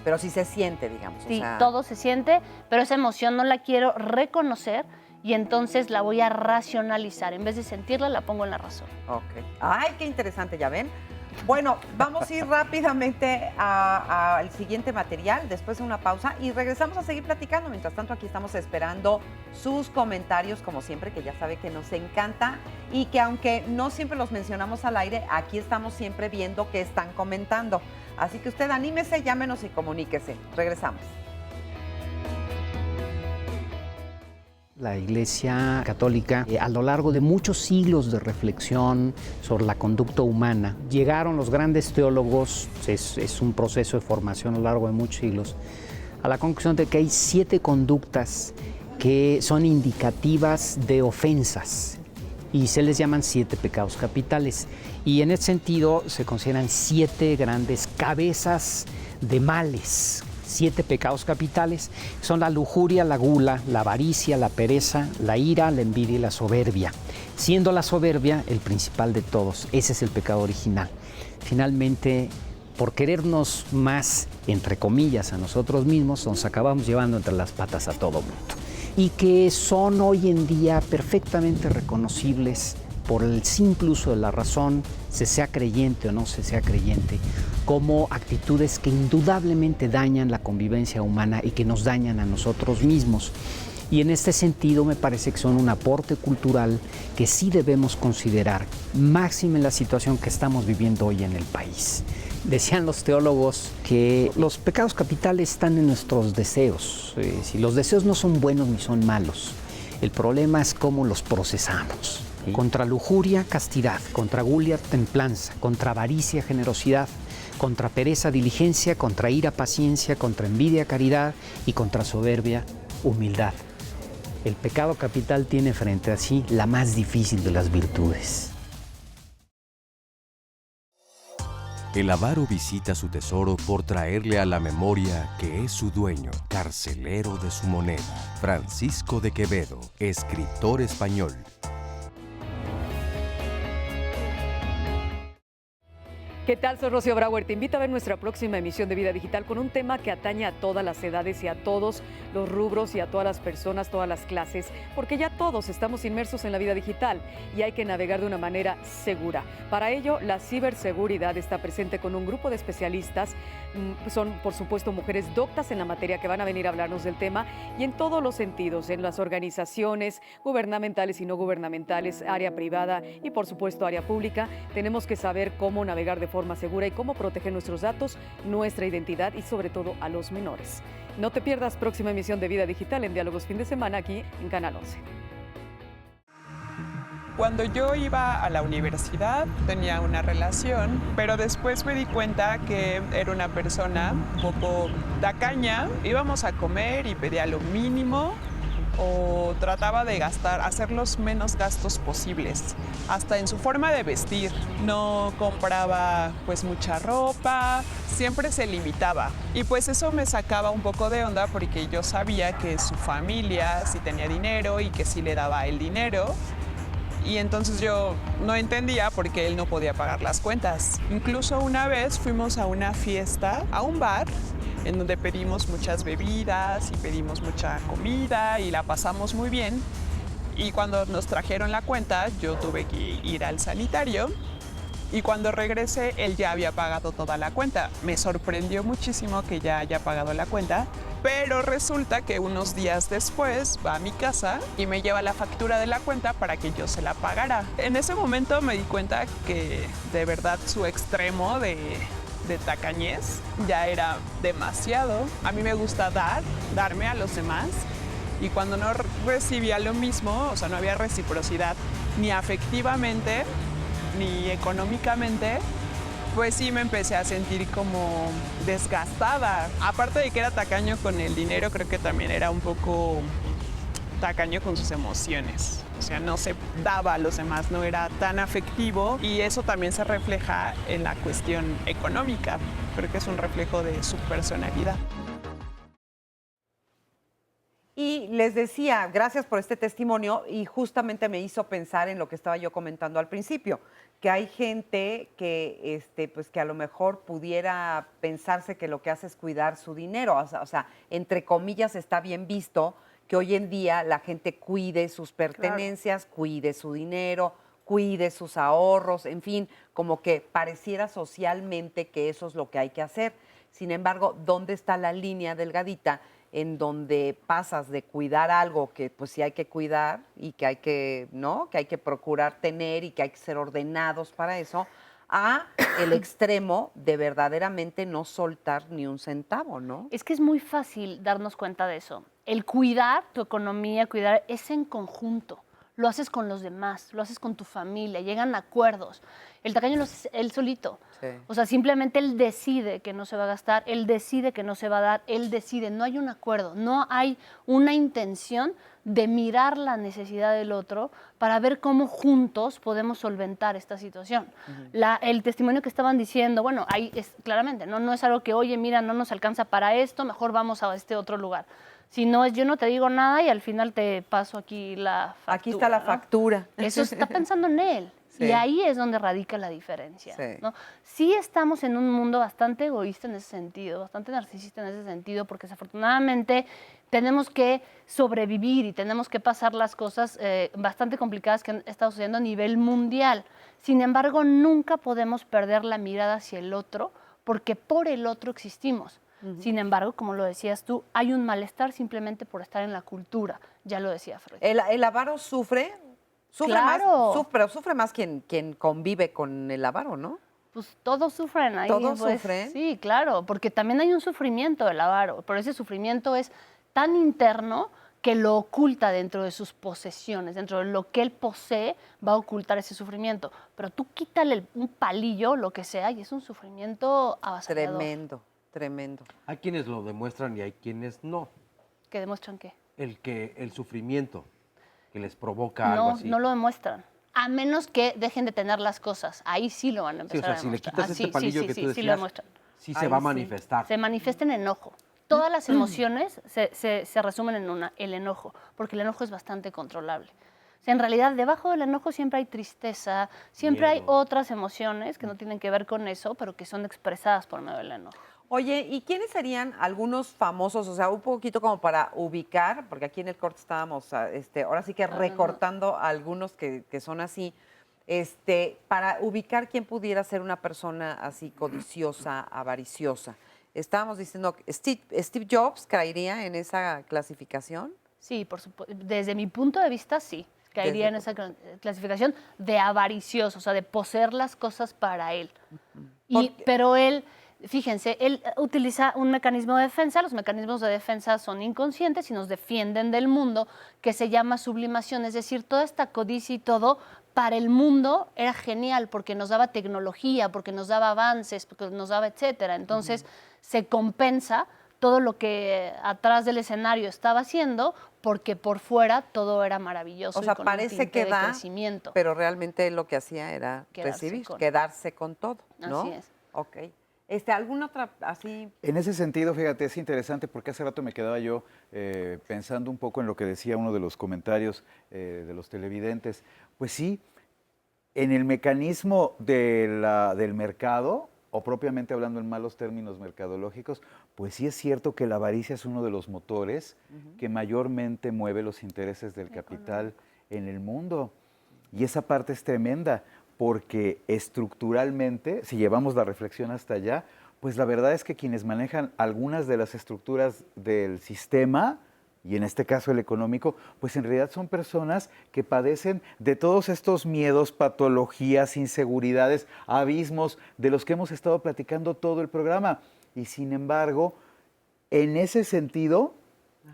Pero sí se siente, digamos. Sí, todo se siente, pero esa emoción no la quiero reconocer y entonces la voy a racionalizar. En vez de sentirla, la pongo en la razón. Ok. Ay, qué interesante, ¿ya ven? Bueno, vamos a ir rápidamente al siguiente material, después de una pausa, y regresamos a seguir platicando. Mientras tanto, aquí estamos esperando sus comentarios, como siempre, que ya sabe que nos encanta y que aunque no siempre los mencionamos al aire, aquí estamos siempre viendo qué están comentando. Así que usted anímese, llámenos y comuníquese. Regresamos. La Iglesia Católica, a lo largo de muchos siglos de reflexión sobre la conducta humana, llegaron los grandes teólogos, es un proceso de formación a lo largo de muchos siglos, a la conclusión de que hay 7 conductas que son indicativas de ofensas y se les llaman 7 pecados capitales. Y en ese sentido se consideran 7 grandes cabezas de males. 7 pecados capitales son la lujuria, la gula, la avaricia, la pereza, la ira, la envidia y la soberbia. Siendo la soberbia el principal de todos, ese es el pecado original. Finalmente, por querernos más, entre comillas, a nosotros mismos, nos acabamos llevando entre las patas a todo mundo. Y que son hoy en día perfectamente reconocibles por el simple uso de la razón, se sea creyente o no se sea creyente, como actitudes que indudablemente dañan la convivencia humana y que nos dañan a nosotros mismos. Y en este sentido me parece que son un aporte cultural que sí debemos considerar, máxime en la situación que estamos viviendo hoy en el país. Decían los teólogos que los pecados capitales están en nuestros deseos. Si los deseos no son buenos ni son malos, el problema es cómo los procesamos. Contra lujuria, castidad. Contra gula, templanza. Contra avaricia, generosidad. Contra pereza, diligencia. Contra ira, paciencia. Contra envidia, caridad. Y contra soberbia, humildad. El pecado capital tiene frente a sí la más difícil de las virtudes. El avaro visita su tesoro por traerle a la memoria que es su dueño, carcelero de su moneda. Francisco de Quevedo, escritor español. ¿Qué tal? Soy Rocío Brauer. Te invito a ver nuestra próxima emisión de Vida Digital con un tema que atañe a todas las edades y a todos los rubros y a todas las personas, todas las clases, porque ya todos estamos inmersos en la vida digital y hay que navegar de una manera segura. Para ello, la ciberseguridad está presente con un grupo de especialistas. Son, por supuesto, mujeres doctas en la materia que van a venir a hablarnos del tema y en todos los sentidos, en las organizaciones gubernamentales y no gubernamentales, área privada y, por supuesto, área pública. Tenemos que saber cómo navegar de forma segura y cómo proteger nuestros datos, nuestra identidad y sobre todo a los menores. No te pierdas próxima emisión de Vida Digital en Diálogos Fin de Semana aquí en Canal 11. Cuando yo iba a la universidad tenía una relación, pero después me di cuenta que era una persona un poco tacaña. Íbamos a comer y pedía lo mínimo o trataba de hacer los menos gastos posibles, hasta en su forma de vestir. No compraba pues mucha ropa, siempre se limitaba. Y pues eso me sacaba un poco de onda porque yo sabía que su familia sí tenía dinero y que sí le daba el dinero. Y entonces yo no entendía por qué él no podía pagar las cuentas. Incluso una vez fuimos a una fiesta, a un bar, en donde pedimos muchas bebidas y pedimos mucha comida y la pasamos muy bien. Y cuando nos trajeron la cuenta, yo tuve que ir al sanitario y cuando regresé, él ya había pagado toda la cuenta. Me sorprendió muchísimo que ya haya pagado la cuenta, pero resulta que unos días después va a mi casa y me lleva la factura de la cuenta para que yo se la pagara. En ese momento me di cuenta que de verdad su extremo de tacañez ya era demasiado. A mí me gusta darme a los demás y cuando no recibía lo mismo, o sea, no había reciprocidad ni afectivamente ni económicamente, pues sí me empecé a sentir como desgastada. Aparte de que era tacaño con el dinero, creo que también era un poco tacaño con sus emociones. O sea, no se daba a los demás, no era tan afectivo y eso también se refleja en la cuestión económica. Creo que es un reflejo de su personalidad. Y les decía, gracias por este testimonio y justamente me hizo pensar en lo que estaba yo comentando al principio, que hay gente que, pues que a lo mejor pudiera pensarse que lo que hace es cuidar su dinero, o sea, entre comillas está bien visto que hoy en día la gente cuide sus pertenencias, cuide su dinero, cuide sus ahorros, en fin, como que pareciera socialmente que eso es lo que hay que hacer. Sin embargo, ¿dónde está la línea delgadita en donde pasas de cuidar algo que pues sí hay que cuidar y que hay que, ¿no? Que hay que procurar tener y que hay que ser ordenados para eso, a el extremo de verdaderamente no soltar ni un centavo, ¿no? Es que es muy fácil darnos cuenta de eso. El cuidar tu economía, cuidar es en conjunto. Lo haces con los demás, lo haces con tu familia, llegan a acuerdos. El tacaño lo hace él solito. Sí. O sea, simplemente él decide que no se va a gastar, él decide que no se va a dar, él decide. No hay un acuerdo, no hay una intención de mirar la necesidad del otro para ver cómo juntos podemos solventar esta situación. El testimonio que estaban diciendo, bueno, ahí es claramente, no es algo que, oye, mira, no nos alcanza para esto, mejor vamos a este otro lugar. Si no es, yo no te digo nada y al final te paso aquí la factura. Aquí está la factura. Eso está pensando en él. Sí. Y ahí es donde radica la diferencia. Sí. ¿No? Sí estamos en un mundo bastante egoísta en ese sentido, bastante narcisista en ese sentido, porque desafortunadamente tenemos que sobrevivir y tenemos que pasar las cosas bastante complicadas que han estado sucediendo a nivel mundial. Sin embargo, nunca podemos perder la mirada hacia el otro, porque por el otro existimos. Sin embargo, como lo decías tú, hay un malestar simplemente por estar en la cultura. Ya lo decía Freud. ¿El avaro sufre? Claro. Pero sufre más quien convive con el avaro, ¿no? Pues todos sufren ahí. ¿Todos pues, sufren? Sí, claro, porque también hay un sufrimiento del avaro, pero ese sufrimiento es tan interno que lo oculta dentro de sus posesiones, dentro de lo que él posee, va a ocultar ese sufrimiento. Pero tú quítale un palillo, lo que sea, y es un sufrimiento avasallador. Tremendo, tremendo. Hay quienes lo demuestran y hay quienes no. ¿Que demuestran qué? El sufrimiento que les provoca algo así. No lo demuestran. A menos que dejen de tener las cosas. Ahí sí lo van a empezar a si le demostrar. quitas este palillo que tú decías, sí lo demuestran. Sí se va a manifestar. Se manifiesta en enojo. Todas las emociones se resumen en el enojo, porque el enojo es bastante controlable. O sea, en realidad, debajo del enojo siempre hay tristeza, siempre hay otras emociones que no tienen que ver con eso, pero que son expresadas por medio del enojo. Oye, ¿y quiénes serían algunos famosos? O sea, un poquito como para ubicar, porque aquí en el corte estábamos, ahora sí que recortando a algunos que son así, para ubicar quién pudiera ser una persona así codiciosa, avariciosa. Estábamos diciendo, ¿Steve Jobs caería en esa clasificación? Sí, por supuesto. Desde mi punto de vista, sí. Caería en esa clasificación de avaricioso, o sea, de poseer las cosas para él. Pero él, fíjense, él utiliza un mecanismo de defensa. Los mecanismos de defensa son inconscientes y nos defienden del mundo, que se llama sublimación. Es decir, toda esta codicia y todo, para el mundo era genial porque nos daba tecnología, porque nos daba avances, porque nos daba etcétera. Entonces, se compensa todo lo que atrás del escenario estaba haciendo, porque por fuera todo era maravilloso. O sea, y con parece un tinte que de da, crecimiento. pero realmente lo que hacía era quedarse con todo, ¿no? Así es. Ok. ¿Alguna otra así? En ese sentido, fíjate, es interesante porque hace rato me quedaba yo pensando un poco en lo que decía uno de los comentarios de los televidentes. Pues sí, en el mecanismo del mercado, o propiamente hablando en malos términos mercadológicos, pues sí es cierto que la avaricia es uno de los motores que mayormente mueve los intereses del capital en el mundo. Y esa parte es tremenda, porque estructuralmente, si llevamos la reflexión hasta allá, pues la verdad es que quienes manejan algunas de las estructuras del sistema, y en este caso el económico, pues en realidad son personas que padecen de todos estos miedos, patologías, inseguridades, abismos, de los que hemos estado platicando todo el programa. Y sin embargo, en ese sentido,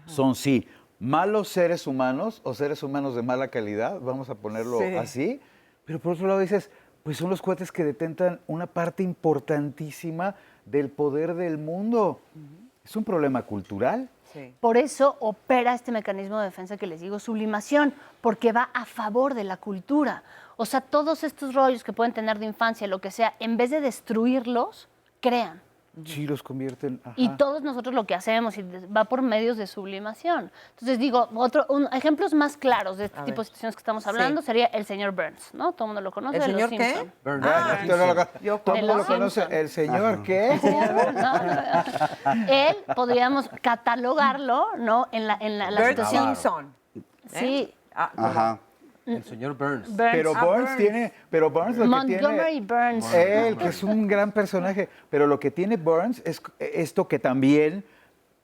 son sí, malos seres humanos o seres humanos de mala calidad, vamos a ponerlo así, pero por otro lado dices, pues son los cuates que detentan una parte importantísima del poder del mundo. Es un problema cultural. Sí. Por eso opera este mecanismo de defensa que les digo, sublimación, porque va a favor de la cultura. O sea, todos estos rollos que pueden tener de infancia, lo que sea, en vez de destruirlos, crean. Sí, los convierten. Ajá. Y todos nosotros lo que hacemos va por medios de sublimación. Entonces digo, ejemplos más claros de este tipo de situaciones que estamos hablando sería el señor Burns, ¿no? Todo el mundo lo conoce. ¿El señor qué? Simpson. Burns. Todo el mundo lo conoce. ¿El señor qué? Él podríamos catalogarlo, ¿no? En la situación. Simpson. Sí. Ajá. El señor Burns. Pero Burns lo Montgomery que tiene... Burns. Él, que es un gran personaje. Pero lo que tiene Burns es esto que también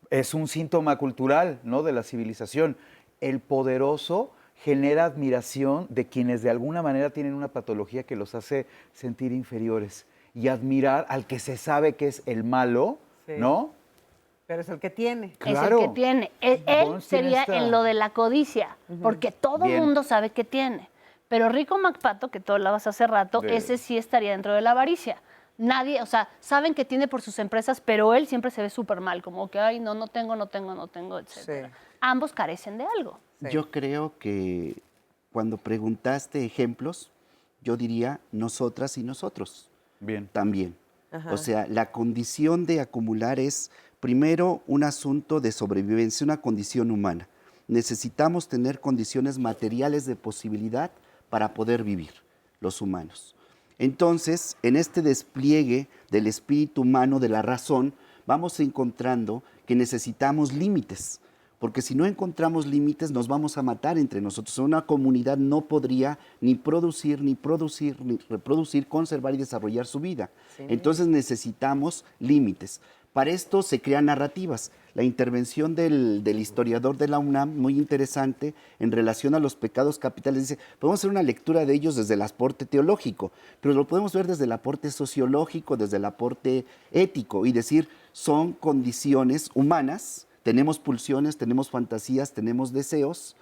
es un síntoma cultural, ¿no? De la civilización. El poderoso genera admiración de quienes de alguna manera tienen una patología que los hace sentir inferiores. Y admirar al que se sabe que es el malo, ¿no? Pero es el que tiene. Claro. Es el que tiene. Él sería en lo de la codicia, porque todo el mundo sabe que tiene. Pero Rico McPato, que tú hablabas hace rato, ese sí estaría dentro de la avaricia. Nadie, o sea, saben que tiene por sus empresas, pero él siempre se ve súper mal, como que, ay, no tengo, etc. Sí. Ambos carecen de algo. Sí. Yo creo que cuando preguntaste ejemplos, yo diría nosotras y nosotros. Bien. También. Ajá. O sea, la condición de acumular es primero un asunto de sobrevivencia, una condición humana. Necesitamos tener condiciones materiales de posibilidad para poder vivir, los humanos. Entonces, en este despliegue del espíritu humano, de la razón, vamos encontrando que necesitamos límites, porque si no encontramos límites nos vamos a matar entre nosotros. Una comunidad no podría ni producir, ni reproducir, conservar y desarrollar su vida. Sí. Entonces necesitamos límites. Para esto se crean narrativas. La intervención del historiador de la UNAM, muy interesante, en relación a los pecados capitales, dice, podemos hacer una lectura de ellos desde el aporte teológico, pero lo podemos ver desde el aporte sociológico, desde el aporte ético, y decir, son condiciones humanas tenemos pulsiones, tenemos fantasías, tenemos deseos,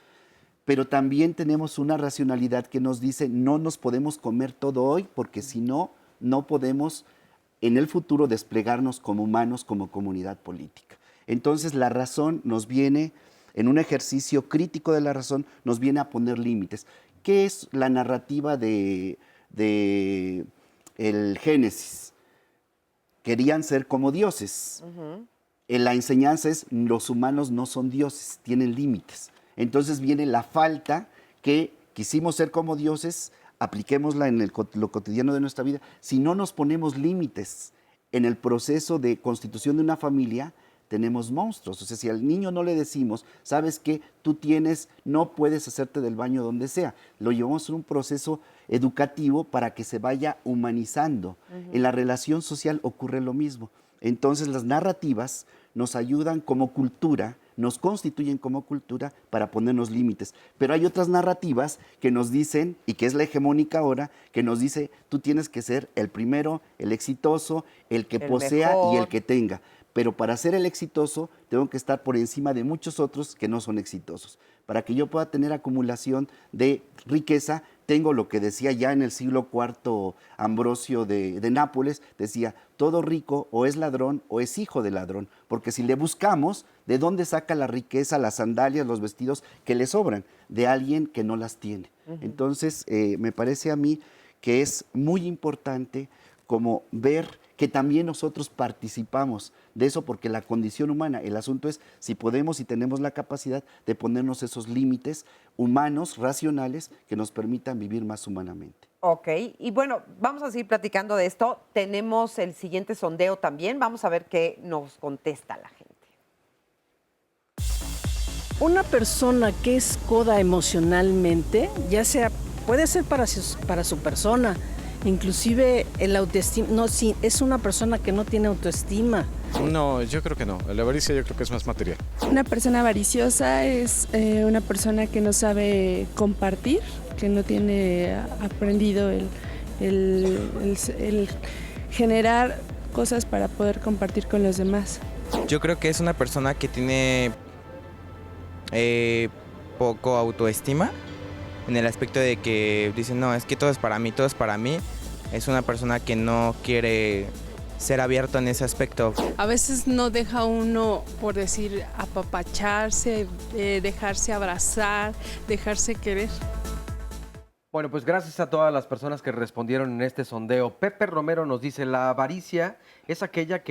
pero también tenemos una racionalidad que nos dice no nos podemos comer todo hoy porque si no, no podemos en el futuro desplegarnos como humanos, como comunidad política. Entonces la razón nos viene, en un ejercicio crítico de la razón, nos viene a poner límites. ¿Qué es la narrativa de el Génesis? Querían ser como dioses. La enseñanza es los humanos no son dioses, tienen límites. Entonces viene la falta que quisimos ser como dioses, apliquémosla en lo cotidiano de nuestra vida. Si no nos ponemos límites en el proceso de constitución de una familia, tenemos monstruos. O sea, si al niño no le decimos, sabes que tú no puedes hacerte del baño donde sea, lo llevamos en un proceso educativo para que se vaya humanizando. En la relación social ocurre lo mismo. Entonces las narrativas nos ayudan como cultura, nos constituyen como cultura para ponernos límites. Pero hay otras narrativas que nos dicen, y que es la hegemónica ahora, que nos dice, tú tienes que ser el primero, el exitoso, el que posea mejor y el que tenga. Pero para ser el exitoso, tengo que estar por encima de muchos otros que no son exitosos. Para que yo pueda tener acumulación de riqueza, tengo lo que decía ya en el siglo IV Ambrosio de Nápoles, decía, todo rico o es ladrón o es hijo de ladrón, porque si le buscamos, ¿de dónde saca la riqueza, las sandalias, los vestidos que le sobran? De alguien que no las tiene. Entonces, me parece a mí que es muy importante como ver que también nosotros participamos de eso, porque la condición humana, el asunto es si podemos y tenemos la capacidad de ponernos esos límites humanos, racionales, que nos permitan vivir más humanamente. Ok, y bueno, vamos a seguir platicando de esto. Tenemos el siguiente sondeo también. Vamos a ver qué nos contesta la gente. Una persona que es coda emocionalmente, ya sea, puede ser para su persona, inclusive el autoestima, no, sí, es una persona que no tiene autoestima. No, yo creo que no. La avaricia yo creo que es más material. Una persona avariciosa es una persona que no sabe compartir, que no tiene aprendido el generar cosas para poder compartir con los demás. Yo creo que es una persona que tiene poco autoestima, en el aspecto de que dicen, no, es que todo es para mí, todo es para mí. Es una persona que no quiere ser abierto en ese aspecto. A veces no deja uno, por decir, apapacharse, dejarse abrazar, dejarse querer. Bueno, pues gracias a todas las personas que respondieron en este sondeo. Pepe Romero nos dice, la avaricia es aquella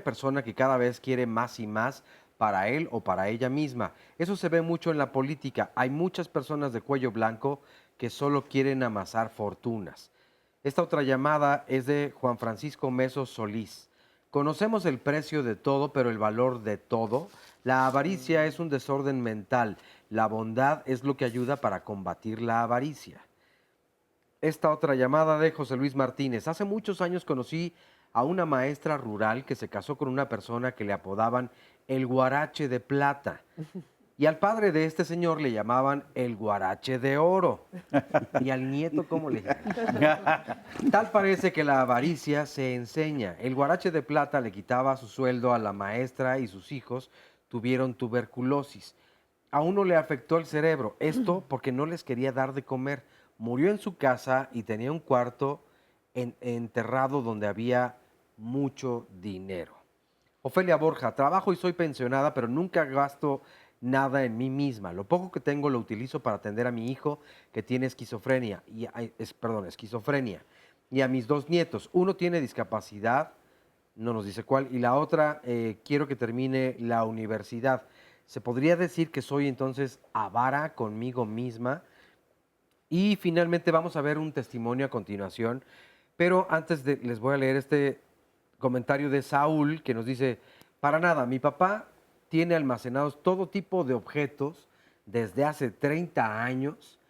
persona que cada vez quiere más y más para él o para ella misma. Eso se ve mucho en la política. Hay muchas personas de cuello blanco que solo quieren amasar fortunas. Esta otra llamada es de Juan Francisco Meso Solís. Conocemos el precio de todo, pero el valor de todo. La avaricia es un desorden mental. La bondad es lo que ayuda para combatir la avaricia. Esta otra llamada de José Luis Martínez. Hace muchos años conocí a una maestra rural que se casó con una persona que le apodaban el guarache de plata. Y al padre de este señor le llamaban el guarache de oro. Y al nieto, ¿cómo le llaman? Tal parece que la avaricia se enseña. El guarache de plata le quitaba su sueldo a la maestra y sus hijos tuvieron tuberculosis. A uno le afectó el cerebro. Esto porque no les quería dar de comer. Murió en su casa y tenía un cuarto enterrado donde había mucho dinero. Ofelia Borja, trabajo y soy pensionada, pero nunca gasto nada en mí misma. Lo poco que tengo lo utilizo para atender a mi hijo que tiene esquizofrenia. Y a mis 2 nietos. Uno tiene discapacidad, no nos dice cuál, y la otra quiero que termine la universidad. Se podría decir que soy entonces avara conmigo misma. Y finalmente vamos a ver un testimonio a continuación. Pero antes les voy a leer este comentario de Saúl que nos dice, para nada, mi papá tiene almacenados todo tipo de objetos desde hace 30 años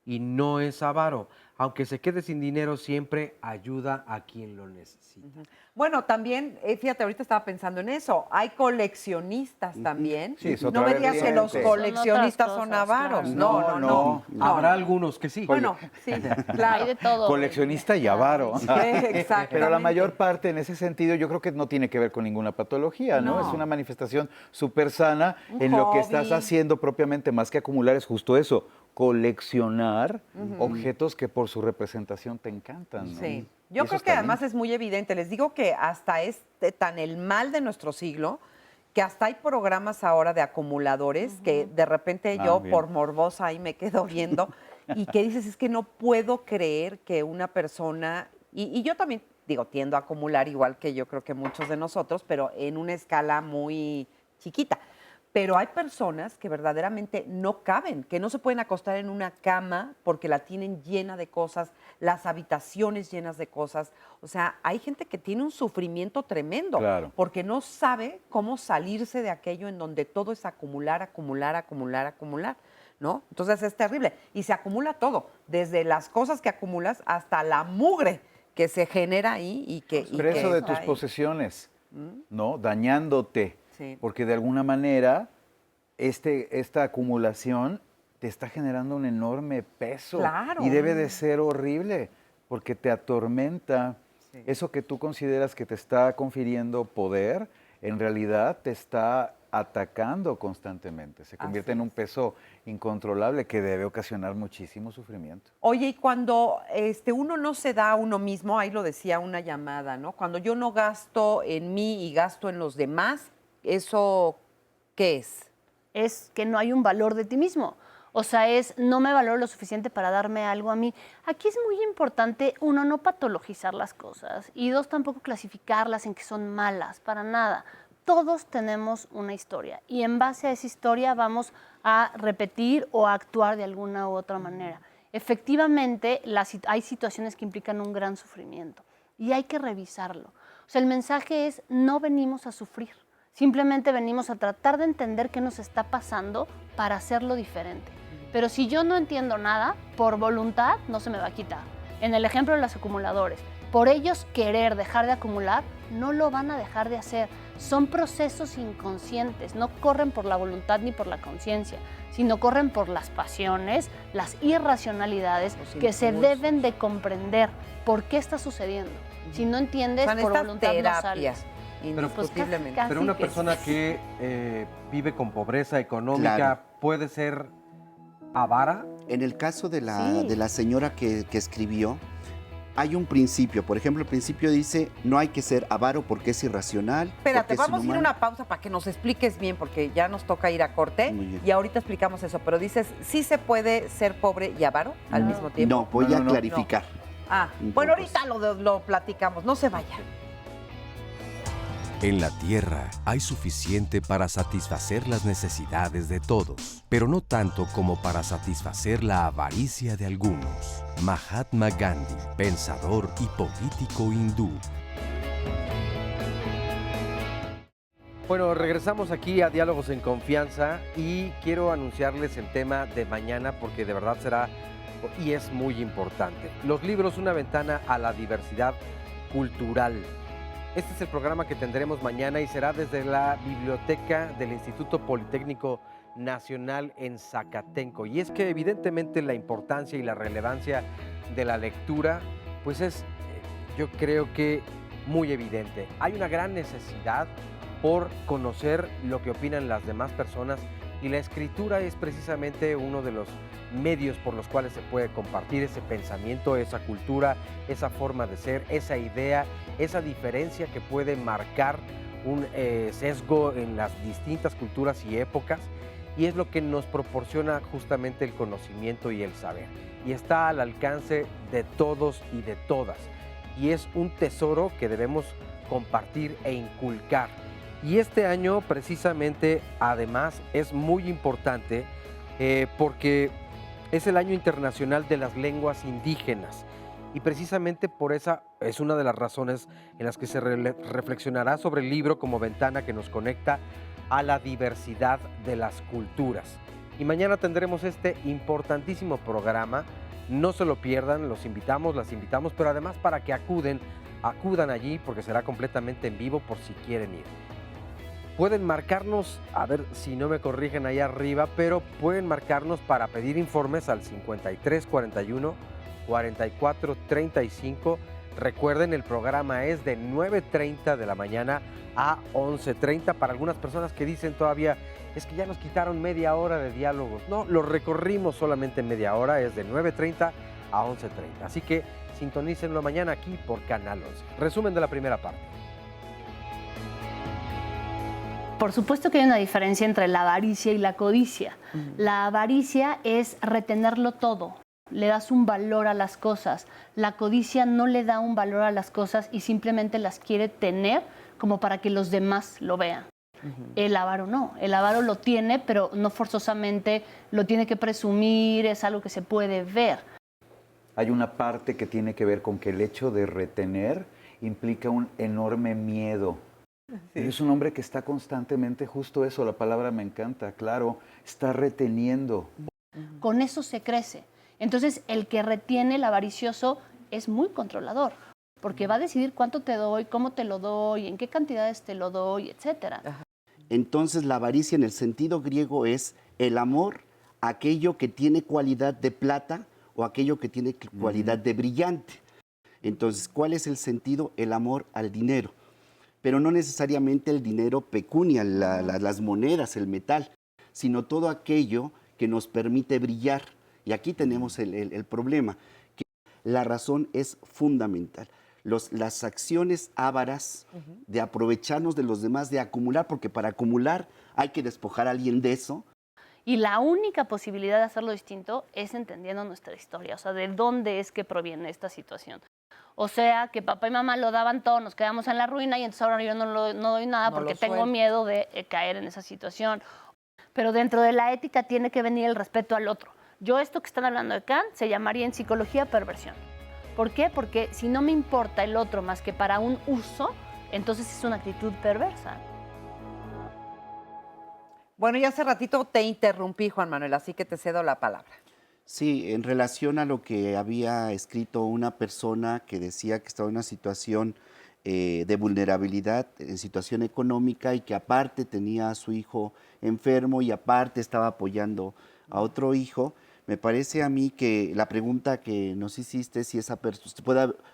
y no es avaro. Aunque se quede sin dinero, siempre ayuda a quien lo necesita. Bueno, también, fíjate, ahorita estaba pensando en eso. Hay coleccionistas también. Sí, es no otra me digas que los vertiente. coleccionistas Son son otras cosas, avaros. claro. No. Habrá algunos que sí. Bueno, sí, claro. Hay de todo. Coleccionista y avaro. Exactamente. Pero la mayor parte en ese sentido yo creo que no tiene que ver con ninguna patología, ¿no? No. Es una manifestación súper sana Un en lo que hobby. estás haciendo propiamente, más que acumular, es justo eso, coleccionar objetos que por su representación te encantan, ¿no? Sí. Y Yo eso creo está que bien. además es muy evidente. Les digo que hasta es tan el mal de nuestro siglo que hasta hay programas ahora de acumuladores que de repente yo bien. por morbosa ahí me quedo viendo y que dices, es que no puedo creer que una persona, y yo también digo, tiendo a acumular igual que yo creo que muchos de nosotros, pero en una escala muy chiquita. Pero hay personas que verdaderamente no caben, que no se pueden acostar en una cama porque la tienen llena de cosas, las habitaciones llenas de cosas. O sea, hay gente que tiene un sufrimiento tremendo Claro. porque no sabe cómo salirse de aquello en donde todo es acumular, ¿no? Entonces es terrible. Y se acumula todo, desde las cosas que acumulas hasta la mugre que se genera ahí y que... Preso de está tus ahí. posesiones, ¿no? Dañándote. Sí. Porque de alguna manera esta acumulación te está generando un enorme peso. Claro. Y debe de ser horrible porque te atormenta. Sí. Eso que tú consideras que te está confiriendo poder, en realidad te está atacando constantemente. Se convierte en un peso incontrolable que debe ocasionar muchísimo sufrimiento. Oye, y cuando uno no se da a uno mismo, ahí lo decía una llamada, ¿no? Cuando yo no gasto en mí y gasto en los demás, ¿eso qué es? Es que no hay un valor de ti mismo. O sea, no me valoro lo suficiente para darme algo a mí. Aquí es muy importante, uno, no patologizar las cosas y dos, tampoco clasificarlas en que son malas, para nada. Todos tenemos una historia y en base a esa historia vamos a repetir o a actuar de alguna u otra manera. Efectivamente, hay situaciones que implican un gran sufrimiento y hay que revisarlo. O sea, el mensaje es, no venimos a sufrir, simplemente venimos a tratar de entender qué nos está pasando para hacerlo diferente. Pero si yo no entiendo nada, por voluntad no se me va a quitar. En el ejemplo de los acumuladores, por ellos querer dejar de acumular, no lo van a dejar de hacer. Son procesos inconscientes, no corren por la voluntad ni por la conciencia, sino corren por las pasiones, las irracionalidades que se deben de comprender. ¿Por qué está sucediendo? Si no entiendes, Son por estas voluntad no terapias, sales. indiscutiblemente. casi Pero una que persona sí. que vive con pobreza económica Claro. puede ser avara. En el caso de Sí. la señora que escribió, hay un principio. Por ejemplo, el principio dice, no hay que ser avaro porque es irracional. Espérate, porque es vamos a ir a inhumano". una pausa para que nos expliques bien, porque ya nos toca ir a corte Muy bien. y ahorita explicamos eso. Pero dices, ¿sí se puede ser pobre y avaro al mismo tiempo? No, voy a clarificar. Ah, Un bueno, poco. ahorita lo platicamos. No se vaya. En la Tierra hay suficiente para satisfacer las necesidades de todos, pero no tanto como para satisfacer la avaricia de algunos. Mahatma Gandhi, pensador y político hindú. Bueno, regresamos aquí a Diálogos en Confianza y quiero anunciarles el tema de mañana porque de verdad será y es muy importante. Los libros, una ventana a la diversidad cultural. Este es el programa que tendremos mañana y será desde la biblioteca del Instituto Politécnico Nacional en Zacatenco. Y es que evidentemente la importancia y la relevancia de la lectura, pues es, yo creo que muy evidente. Hay una gran necesidad por conocer lo que opinan las demás personas y la escritura es precisamente uno de los medios por los cuales se puede compartir ese pensamiento, esa cultura, esa forma de ser, esa idea, esa diferencia que puede marcar un sesgo en las distintas culturas y épocas, y es lo que nos proporciona justamente el conocimiento y el saber. Y está al alcance de todos y de todas. Y es un tesoro que debemos compartir e inculcar. Y este año precisamente, además, es muy importante porque es el Año Internacional de las Lenguas Indígenas. Y precisamente por esa es una de las razones en las que se reflexionará sobre el libro como ventana que nos conecta a la diversidad de las culturas. Y mañana tendremos este importantísimo programa. No se lo pierdan, los invitamos, las invitamos, pero además para que acudan allí porque será completamente en vivo por si quieren ir. Pueden marcarnos, a ver si no me corrigen ahí arriba, pero pueden marcarnos para pedir informes al 5341 4435. Recuerden, el programa es de 9:30 de la mañana a 11:30. Para algunas personas que dicen todavía, es que ya nos quitaron media hora de diálogos. No, lo recorrimos solamente media hora, es de 9:30 a 11:30. Así que sintonícenlo mañana aquí por Canal 11. Resumen de la primera parte. Por supuesto que hay una diferencia entre la avaricia y la codicia. La avaricia es retenerlo todo. Le das un valor a las cosas. La codicia no le da un valor a las cosas y simplemente las quiere tener como para que los demás lo vean. El avaro no. El avaro lo tiene, pero no forzosamente lo tiene que presumir, es algo que se puede ver. Hay una parte que tiene que ver con que el hecho de retener implica un enorme miedo. Sí. Es un hombre que está constantemente, justo eso, la palabra me encanta, claro, está reteniendo. Con eso se crece. Entonces, el que retiene, el avaricioso, es muy controlador, porque va a decidir cuánto te doy, cómo te lo doy, en qué cantidades te lo doy, etcétera. Entonces, la avaricia en el sentido griego es el amor a aquello que tiene cualidad de plata o aquello que tiene cualidad de brillante. Entonces, ¿cuál es el sentido? El amor al dinero. Pero no necesariamente el dinero pecunia, las monedas, el metal, sino todo aquello que nos permite brillar. Y aquí tenemos el problema, que la razón es fundamental. Las acciones ávaras de aprovecharnos de los demás, de acumular, porque para acumular hay que despojar a alguien de eso. Y la única posibilidad de hacerlo distinto es entendiendo nuestra historia, o sea, de dónde es que proviene esta situación. O sea, que papá y mamá lo daban todo, nos quedamos en la ruina y entonces ahora yo no doy nada porque tengo miedo de caer en esa situación. Pero dentro de la ética tiene que venir el respeto al otro. Yo esto que están hablando de Kant se llamaría en psicología perversión. ¿Por qué? Porque si no me importa el otro más que para un uso, entonces es una actitud perversa. Bueno, ya hace ratito te interrumpí, Juan Manuel, así que te cedo la palabra. Sí, en relación a lo que había escrito una persona que decía que estaba en una situación de vulnerabilidad, en situación económica y que aparte tenía a su hijo enfermo y aparte estaba apoyando a otro hijo, me parece a mí que la pregunta que nos hiciste es si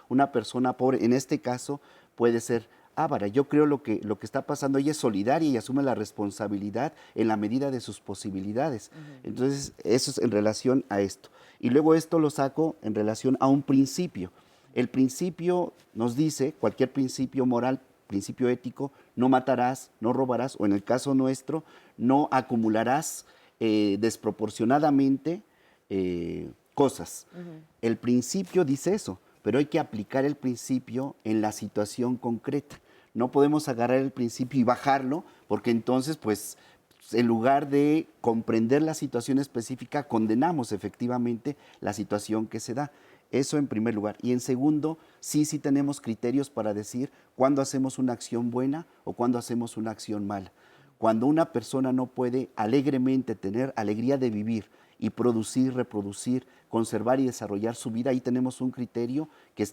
una persona pobre, en este caso, puede ser ávara. Yo creo lo que está pasando, ella es solidaria y asume la responsabilidad en la medida de sus posibilidades. Entonces, eso es en relación a esto. Y luego esto lo saco en relación a un principio. El principio nos dice, cualquier principio moral, principio ético, no matarás, no robarás, o en el caso nuestro, no acumularás desproporcionadamente cosas. El principio dice eso, pero hay que aplicar el principio en la situación concreta. No podemos agarrar el principio y bajarlo, porque entonces, pues, en lugar de comprender la situación específica, condenamos efectivamente la situación que se da. Eso en primer lugar. Y en segundo, sí tenemos criterios para decir cuándo hacemos una acción buena o cuándo hacemos una acción mala. Cuando una persona no puede alegremente tener alegría de vivir y producir, reproducir, conservar y desarrollar su vida, ahí tenemos un criterio que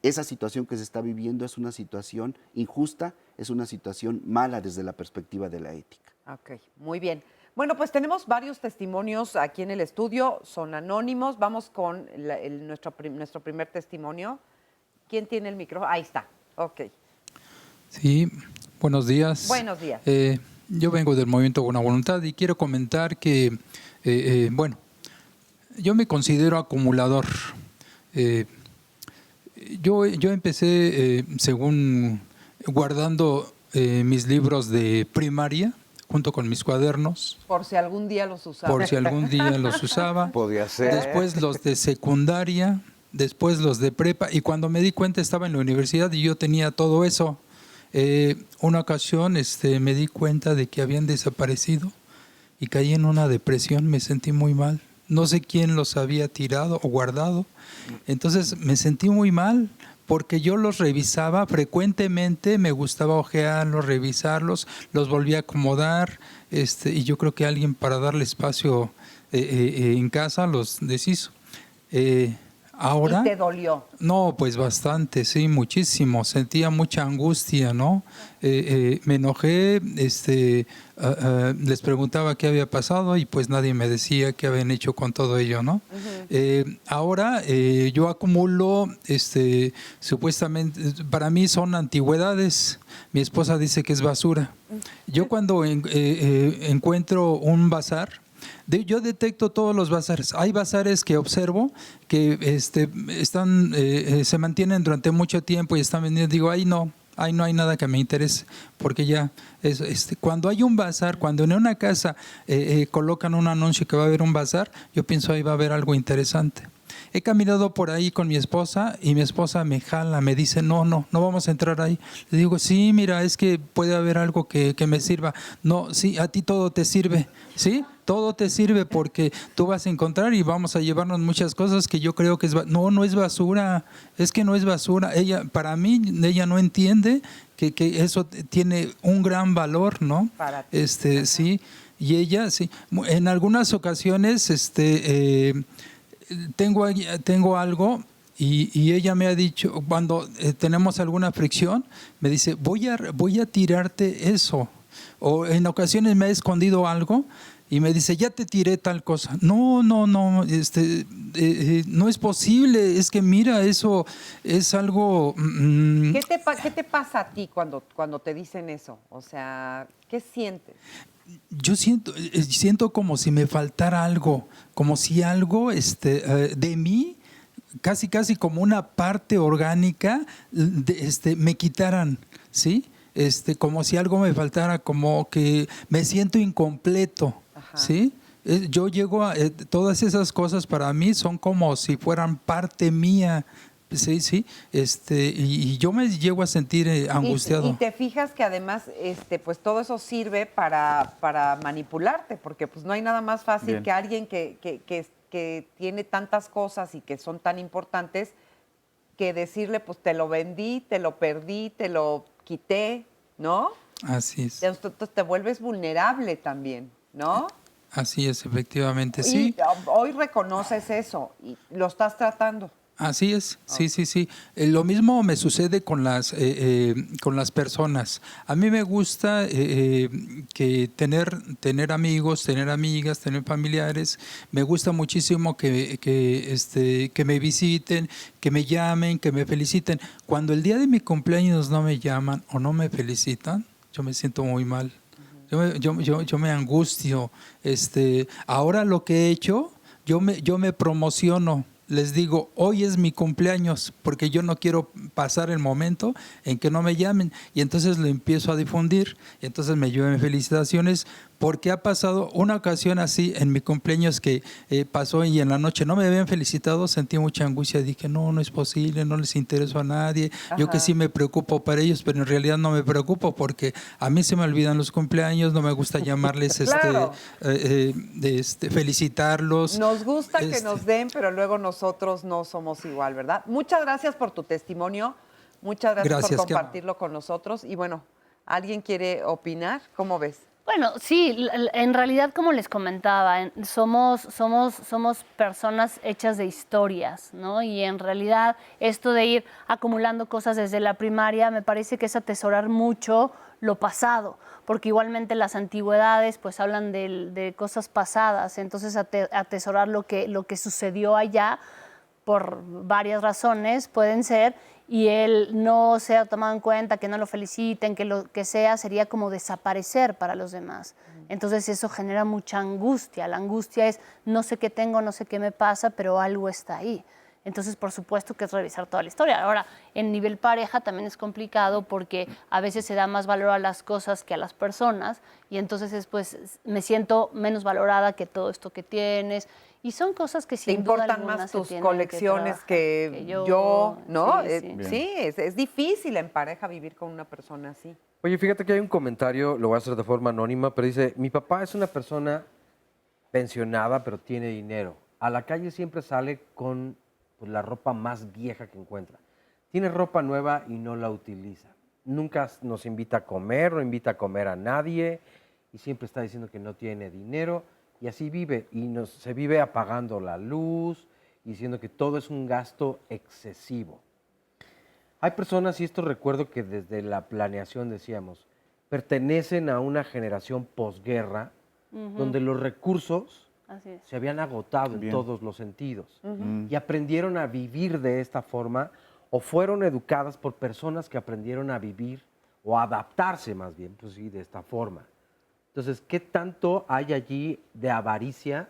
esa situación que se está viviendo es una situación injusta, es una situación mala desde la perspectiva de la ética. Ok, muy bien. Bueno, pues tenemos varios testimonios aquí en el estudio, son anónimos. Vamos con nuestro primer testimonio. ¿Quién tiene el micrófono? Ahí está, ok. Sí, buenos días. Buenos días. Yo vengo del Movimiento Buena Voluntad y quiero comentar que, bueno, yo me considero acumulador. Yo empecé, según guardando mis libros de primaria, junto con mis cuadernos. Por si algún día los usaba. Por si algún día los usaba. Podía ser. Después los de secundaria, después los de prepa. Y cuando me di cuenta estaba en la universidad y yo tenía todo eso. Una ocasión me di cuenta de que habían desaparecido y caí en una depresión, me sentí muy mal. No sé quién los había tirado o guardado. Entonces me sentí muy mal porque yo los revisaba frecuentemente, me gustaba ojearlos, revisarlos, los volvía a acomodar. y yo creo que alguien para darle espacio en casa los deshizo. Ahora, ¿Y te dolió? no, pues bastante, sí, muchísimo. Sentía mucha angustia, ¿no? Me enojé, les preguntaba qué había pasado y pues nadie me decía qué habían hecho con todo ello, ¿no? Ahora yo acumulo, supuestamente, para mí son antigüedades. Mi esposa dice que es basura. Yo cuando encuentro un bazar, yo detecto todos los bazares. Hay bazares que observo que se mantienen durante mucho tiempo y están vendiendo. Digo, ahí no hay nada que me interese, porque ya cuando hay un bazar, cuando en una casa colocan un anuncio que va a haber un bazar, yo pienso ahí va a haber algo interesante. He caminado por ahí con mi esposa y mi esposa me jala, me dice, no vamos a entrar ahí. Le digo, sí, mira, es que puede haber algo que me sirva. No, sí, a ti todo te sirve, ¿sí? Todo te sirve porque tú vas a encontrar y vamos a llevarnos muchas cosas que yo creo que es... No es basura, es que no es basura. Para mí, ella no entiende que eso tiene un gran valor, ¿no? Para ti. Sí, y ella, sí. En algunas ocasiones, tengo algo y ella me ha dicho, cuando tenemos alguna fricción, me dice, voy a tirarte eso. O en ocasiones me ha escondido algo y me dice, ya te tiré tal cosa. No, no es posible, es que mira, eso es algo... ¿Qué te pasa a ti cuando te dicen eso? O sea, ¿qué sientes? Yo siento como si me faltara algo, como si algo de mí, casi como una parte orgánica, me quitaran, ¿sí? Como si algo me faltara, como que me siento incompleto, ¿sí? Yo llego a... todas esas cosas para mí son como si fueran parte mía. Sí, y yo me llego a sentir angustiado. Y te fijas que además, pues todo eso sirve para manipularte, porque pues no hay nada más fácil Bien. que alguien que tiene tantas cosas y que son tan importantes, que decirle, pues te lo vendí, te lo perdí, te lo quité, ¿no? Así es. Entonces te vuelves vulnerable también, ¿no? Así es, efectivamente, sí. Y hoy reconoces eso y lo estás tratando. Así es, sí. Lo mismo me sucede con las personas. A mí me gusta que tener amigos, tener amigas, tener familiares. Me gusta muchísimo que me visiten, que me llamen, que me feliciten. Cuando el día de mi cumpleaños no me llaman o no me felicitan, yo me siento muy mal. Yo me angustio. Ahora lo que he hecho, yo me promociono. Les digo, hoy es mi cumpleaños, porque yo no quiero pasar el momento en que no me llamen. Y entonces lo empiezo a difundir. Y entonces me llueven felicitaciones, porque ha pasado una ocasión así en mi cumpleaños que pasó y en la noche no me habían felicitado, sentí mucha angustia. Dije, no es posible, no les intereso a nadie. Ajá. Yo que sí me preocupo para ellos, pero en realidad no me preocupo porque a mí se me olvidan los cumpleaños, no me gusta llamarles, Claro. felicitarlos. Nos gusta que nos den, pero luego nosotros no somos igual, ¿verdad? Muchas gracias por tu testimonio, muchas gracias por compartirlo con nosotros. Y bueno, ¿alguien quiere opinar? ¿Cómo ves? Bueno, sí, en realidad, como les comentaba, somos personas hechas de historias, ¿no? Y en realidad esto de ir acumulando cosas desde la primaria me parece que es atesorar mucho lo pasado, porque igualmente las antigüedades pues hablan de cosas pasadas, entonces atesorar lo que sucedió allá por varias razones pueden ser, y él no sea tomado en cuenta, que no lo feliciten, que lo que sea, sería como desaparecer para los demás. Entonces eso genera mucha angustia. La angustia es, no sé qué tengo, no sé qué me pasa, pero algo está ahí. Entonces, por supuesto que es revisar toda la historia. Ahora, en nivel pareja también es complicado porque a veces se da más valor a las cosas que a las personas, y entonces pues me siento menos valorada que todo esto que tienes. Y son cosas que sin duda alguna Te importan más se tus tienen colecciones que yo, ¿no? Sí. Es difícil en pareja vivir con una persona así. Oye, fíjate que hay un comentario, lo voy a hacer de forma anónima, pero dice, mi papá es una persona pensionada, pero tiene dinero. A la calle siempre sale con la ropa más vieja que encuentra. Tiene ropa nueva y no la utiliza. Nunca nos invita a comer, no invita a comer a nadie. y siempre está diciendo que no tiene dinero y así vive y se vive apagando la luz y diciendo que todo es un gasto excesivo. Hay personas, y esto recuerdo que desde la planeación decíamos, pertenecen a una generación posguerra donde los recursos se habían agotado en todos los sentidos y aprendieron a vivir de esta forma o fueron educadas por personas que aprendieron a vivir o a adaptarse más bien, pues sí, de esta forma. Entonces, ¿qué tanto hay allí de avaricia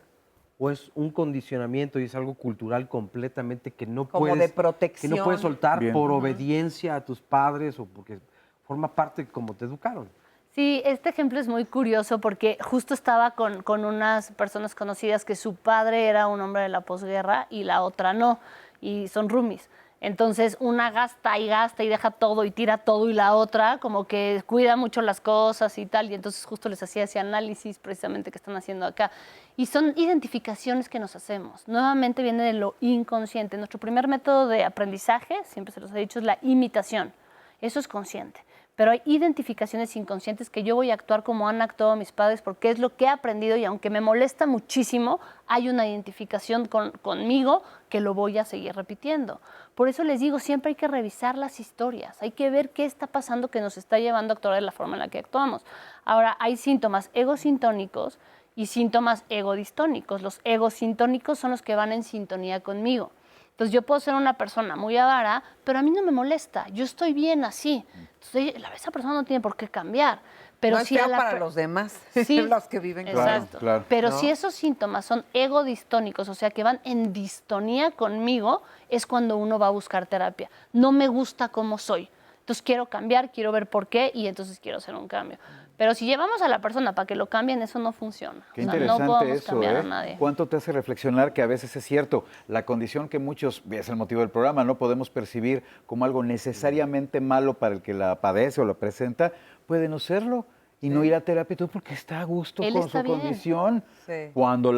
o es un condicionamiento y es algo cultural completamente que no Como puedes, de protección. que no puedes soltar Bien. por obediencia a tus padres o porque forma parte de cómo te educaron? Sí, este ejemplo es muy curioso porque justo estaba con unas personas conocidas que su padre era un hombre de la posguerra y la otra no, y son roomies. Entonces una gasta y deja todo y tira todo y la otra como que cuida mucho las cosas y tal. Y entonces justo les hacía ese análisis precisamente que están haciendo acá. Y son identificaciones que nos hacemos. Nuevamente viene de lo inconsciente. Nuestro primer método de aprendizaje, siempre se los he dicho, es la imitación. Eso es consciente. Pero hay identificaciones inconscientes que yo voy a actuar como han actuado mis padres porque es lo que he aprendido y aunque me molesta muchísimo, hay una identificación conmigo que lo voy a seguir repitiendo. Por eso les digo, siempre hay que revisar las historias, hay que ver qué está pasando que nos está llevando a actuar de la forma en la que actuamos. Ahora, hay síntomas egosintónicos y síntomas egodistónicos. Los egosintónicos son los que van en sintonía conmigo. Entonces yo puedo ser una persona muy avara, pero a mí no me molesta, yo estoy bien así. Entonces esa persona no tiene por qué cambiar. Pero no si es a feo la para los demás, sí, los que viven con exacto. Claro. Pero ¿no? si esos síntomas son egodistónicos, o sea, que van en distonía conmigo, es cuando uno va a buscar terapia. No me gusta cómo soy. Entonces quiero cambiar, quiero ver por qué y entonces quiero hacer un cambio. Pero si llevamos a la persona para que lo cambien, eso no funciona. Qué O sea, interesante no podemos eso, cambiar ¿eh? a nadie. ¿Cuánto te hace reflexionar que a veces es cierto? La condición que muchos, es el motivo del programa, no podemos percibir como algo necesariamente malo para el que la padece o la presenta, puede no serlo y no ir a terapia y todo porque está a gusto Él con está su bien. condición. Sí. Cuando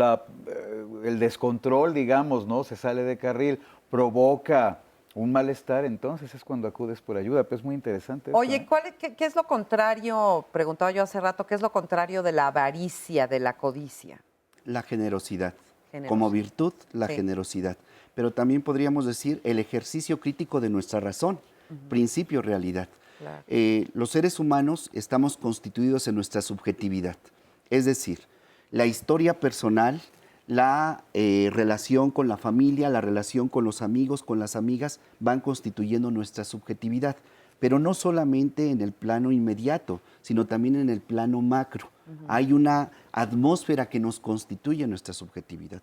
el descontrol, digamos, ¿no? Se sale de carril, provoca un malestar, entonces es cuando acudes por ayuda. Pues es muy interesante. Oye, eso, ¿qué es lo contrario? Preguntaba yo hace rato, ¿qué es lo contrario de la avaricia, de la codicia? La generosidad. Generosidad. Como virtud, la Sí. generosidad. Pero también podríamos decir el ejercicio crítico de nuestra razón, principio, realidad. Claro. Los seres humanos estamos constituidos en nuestra subjetividad. Es decir, la historia personal, la relación con la familia, la relación con los amigos, con las amigas, van constituyendo nuestra subjetividad. Pero no solamente en el plano inmediato, sino también en el plano macro. Hay una atmósfera que nos constituye nuestra subjetividad.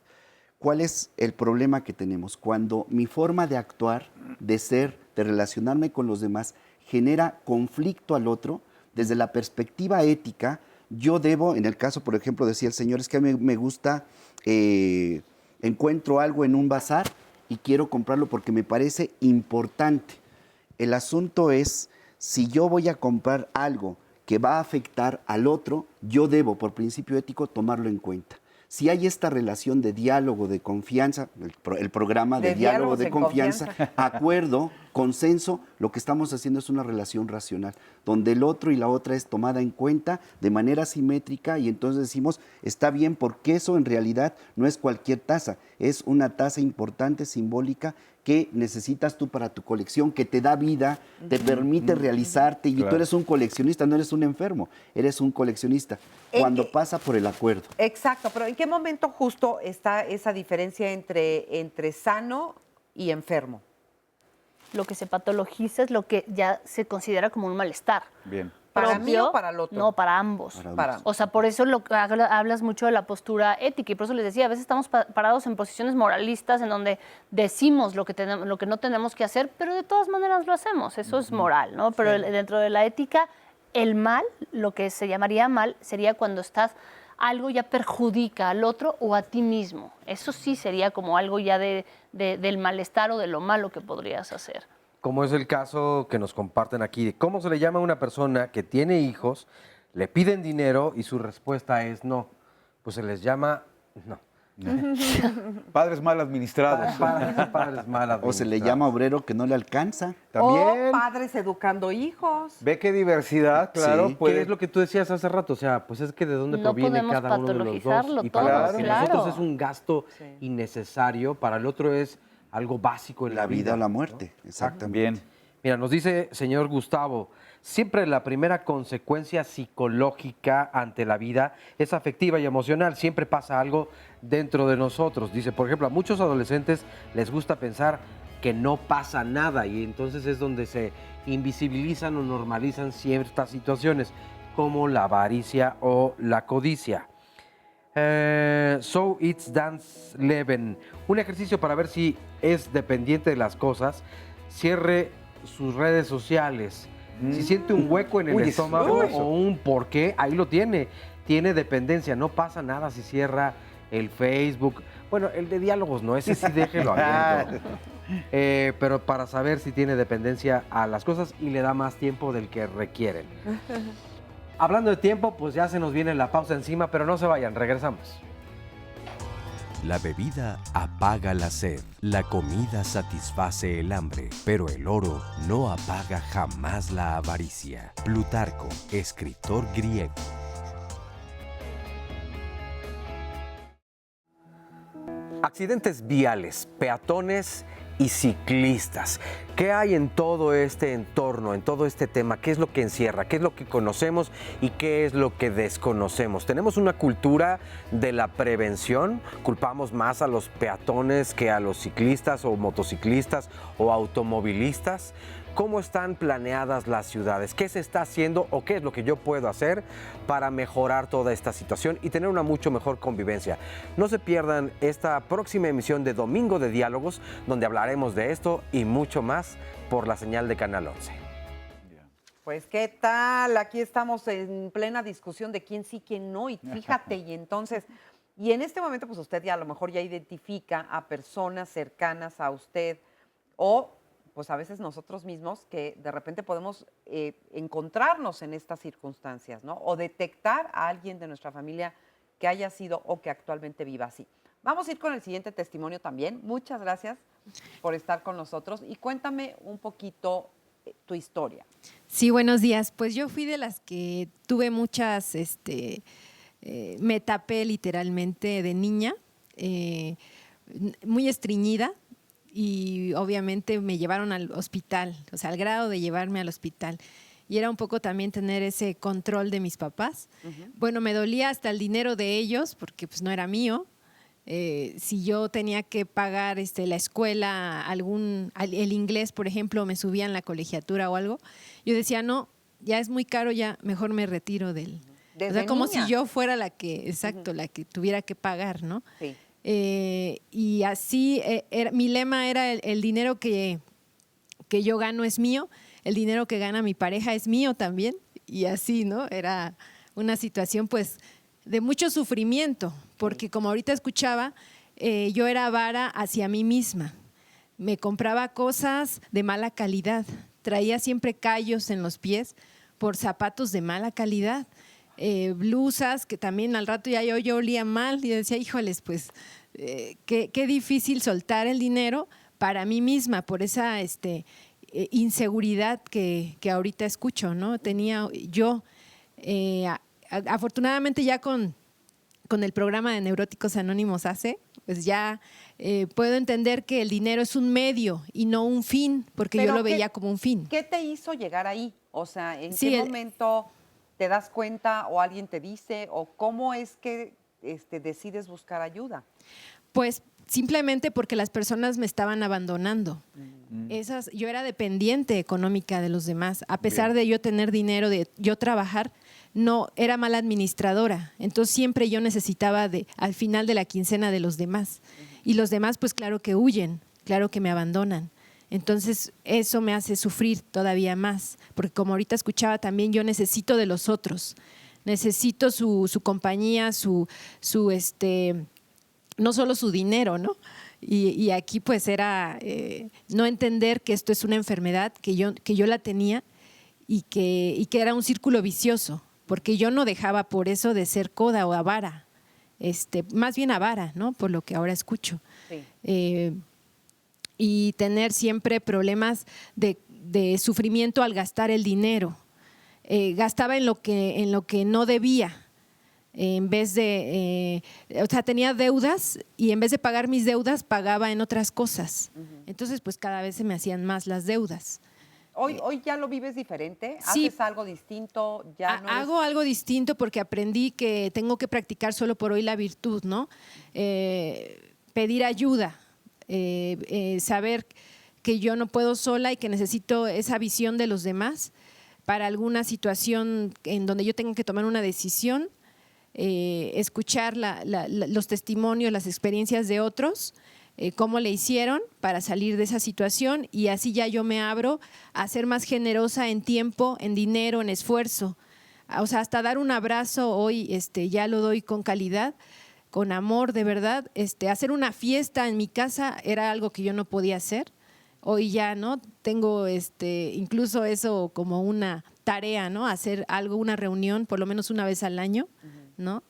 ¿Cuál es el problema que tenemos? Cuando mi forma de actuar, de ser, de relacionarme con los demás, genera conflicto al otro, desde la perspectiva ética, yo debo, en el caso, por ejemplo, decía el señor, es que a mí me gusta, encuentro algo en un bazar y quiero comprarlo porque me parece importante. El asunto es, si yo voy a comprar algo que va a afectar al otro, yo debo, por principio ético, tomarlo en cuenta. Si hay esta relación de diálogo, de confianza, el programa de diálogo de confianza, acuerdo, consenso, lo que estamos haciendo es una relación racional, donde el otro y la otra es tomada en cuenta de manera simétrica y entonces decimos, está bien, porque eso en realidad no es cualquier taza, es una taza importante, simbólica, que necesitas tú para tu colección, que te da vida, te permite realizarte, y tú eres un coleccionista, no eres un enfermo, eres un coleccionista, cuando pasa por el acuerdo. Exacto, pero ¿en qué momento justo está esa diferencia entre sano y enfermo? Lo que se patologiza es lo que ya se considera como un malestar. Bien. ¿Para mí o para el otro? No, para ambos. Para ambos. O sea, por eso hablas mucho de la postura ética y por eso les decía, a veces estamos parados en posiciones moralistas en donde decimos lo que no tenemos que hacer, pero de todas maneras lo hacemos. Eso es moral, ¿no? Pero dentro de la ética, el mal, lo que se llamaría mal, sería cuando algo ya perjudica al otro o a ti mismo. Eso sí sería como algo ya del malestar o de lo malo que podrías hacer. Como es el caso que nos comparten aquí, de cómo se le llama a una persona que tiene hijos, le piden dinero y su respuesta es no. Pues se les llama, no, Padres mal administrados. Padres mal administrados. O se le llama obrero que no le alcanza. También. O padres educando hijos. Ve qué diversidad, claro. Sí. ¿Qué es lo que tú decías hace rato? O sea, pues es que de dónde No proviene podemos cada uno de los dos. patologizarlo Y todo, para claro. nosotros es un gasto innecesario, para el otro es algo básico en la vida. La vida o la muerte, exactamente. Bien. Mira, nos dice señor Gustavo, siempre la primera consecuencia psicológica ante la vida es afectiva y emocional. Siempre pasa algo dentro de nosotros. Dice, por ejemplo, a muchos adolescentes les gusta pensar que no pasa nada y entonces es donde se invisibilizan o normalizan ciertas situaciones como la avaricia o la codicia. So It's Dance Leven. Un ejercicio para ver si es dependiente de las cosas. Cierre sus redes sociales. Si siente un hueco en el estómago o un porqué, ahí lo tiene. Tiene dependencia. No pasa nada si cierra el Facebook. Bueno, el de diálogos no, ese sí déjelo abierto. Pero para saber si tiene dependencia a las cosas y le da más tiempo del que requieren. Hablando de tiempo, pues ya se nos viene la pausa encima, pero no se vayan, regresamos. La bebida apaga la sed, la comida satisface el hambre, pero el oro no apaga jamás la avaricia. Plutarco, escritor griego. Accidentes viales, peatones y ciclistas. ¿Qué hay en todo este entorno, en todo este tema? ¿Qué es lo que encierra? ¿Qué es lo que conocemos y qué es lo que desconocemos? Tenemos una cultura de la prevención, culpamos más a los peatones que a los ciclistas o motociclistas o automovilistas. ¿Cómo están planeadas las ciudades? ¿Qué se está haciendo o qué es lo que yo puedo hacer para mejorar toda esta situación y tener una mucho mejor convivencia? No se pierdan esta próxima emisión de Domingo de Diálogos, donde hablaremos de esto y mucho más por la señal de Canal 11. Pues, ¿qué tal? Aquí estamos en plena discusión de quién sí, quién no. Y fíjate, y entonces, y en este momento, pues usted ya a lo mejor ya identifica a personas cercanas a usted o pues a veces nosotros mismos que de repente podemos encontrarnos en estas circunstancias, ¿no? O detectar a alguien de nuestra familia que haya sido o que actualmente viva así. Vamos a ir con el siguiente testimonio también. Muchas gracias por estar con nosotros y cuéntame un poquito tu historia. Sí, buenos días. Pues yo fui de las que tuve muchas, me tapé literalmente de niña, muy estreñida. Y obviamente me llevaron al hospital, o sea, al grado de llevarme al hospital. Y era un poco también tener ese control de mis papás. Bueno, me dolía hasta el dinero de ellos, porque pues no era mío. Si yo tenía que pagar la escuela, el inglés, por ejemplo, me subían la colegiatura o algo, yo decía, no, ya es muy caro, ya mejor me retiro del... O sea, como si yo fuera la que, la que tuviera que pagar, ¿no? Sí. Y así, mi lema era el dinero que yo gano es mío, el dinero que gana mi pareja es mío también, y así, ¿no? Era una situación pues de mucho sufrimiento, porque como ahorita escuchaba, yo era avara hacia mí misma, me compraba cosas de mala calidad, traía siempre callos en los pies por zapatos de mala calidad. Blusas que también al rato ya yo olía mal y decía, híjoles, pues qué difícil soltar el dinero para mí misma por esa inseguridad que ahorita escucho, ¿no? Tenía yo, afortunadamente ya con el programa de Neuróticos Anónimos pues ya puedo entender que el dinero es un medio y no un fin, porque yo lo veía como un fin. ¿Qué te hizo llegar ahí? O sea, ¿en qué momento te das cuenta o alguien te dice o cómo es que decides buscar ayuda? Pues simplemente porque las personas me estaban abandonando. Yo era dependiente económica de los demás. A pesar de yo tener dinero, de yo trabajar, no, era mala administradora. Entonces siempre yo necesitaba al final de la quincena de los demás. Y los demás, pues claro que huyen, claro que me abandonan. Entonces eso me hace sufrir todavía más, porque como ahorita escuchaba también, yo necesito de los otros, necesito su compañía, no solo su dinero, ¿no? Y aquí pues era no entender que esto es una enfermedad, que yo la tenía y que era un círculo vicioso, porque yo no dejaba por eso de ser coda o avara. más bien avara, ¿no? Por lo que ahora escucho. Sí. Y tener siempre problemas de sufrimiento al gastar el dinero. Gastaba en lo que no debía. En vez de, o sea, tenía deudas y en vez de pagar mis deudas, pagaba en otras cosas. Entonces, pues cada vez se me hacían más las deudas. ¿Hoy ya lo vives diferente? Sí. ¿Haces algo distinto? Ya no Hago algo distinto porque aprendí que tengo que practicar solo por hoy la virtud, ¿no? Pedir ayuda, saber que yo no puedo sola y que necesito esa visión de los demás para alguna situación en donde yo tenga que tomar una decisión. Escuchar los testimonios, las experiencias de otros, cómo le hicieron para salir de esa situación, y así ya yo me abro a ser más generosa en tiempo, en dinero, en esfuerzo. O sea, hasta dar un abrazo hoy ya lo doy con calidad, con amor, de verdad. Hacer una fiesta en mi casa era algo que yo no podía hacer. Hoy ya, ¿no? Tengo incluso eso como una tarea, ¿no? Hacer algo, una reunión, por lo menos una vez al año, ¿no?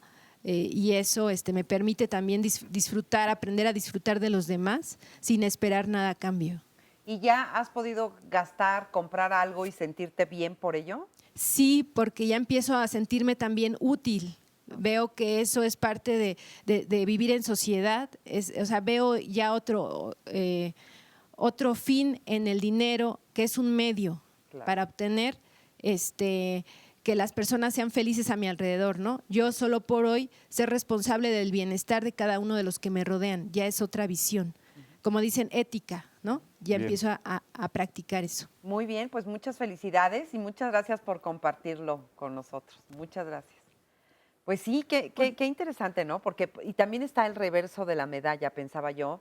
Y eso me permite también disfrutar, aprender a disfrutar de los demás sin esperar nada a cambio. ¿Y ya has podido gastar, comprar algo y sentirte bien por ello? Sí, porque ya empiezo a sentirme también útil. Veo que eso es parte de vivir en sociedad. O sea, veo ya otro fin en el dinero, que es un medio para obtener que las personas sean felices a mi alrededor, ¿no? Yo solo por hoy ser responsable del bienestar de cada uno de los que me rodean, ya es otra visión. Como dicen, ética, ¿no? Ya Bien. empiezo a practicar eso. Muy bien, pues muchas felicidades y muchas gracias por compartirlo con nosotros. Muchas gracias. Pues sí, qué interesante, ¿no? Porque y también está el reverso de la medalla, pensaba yo.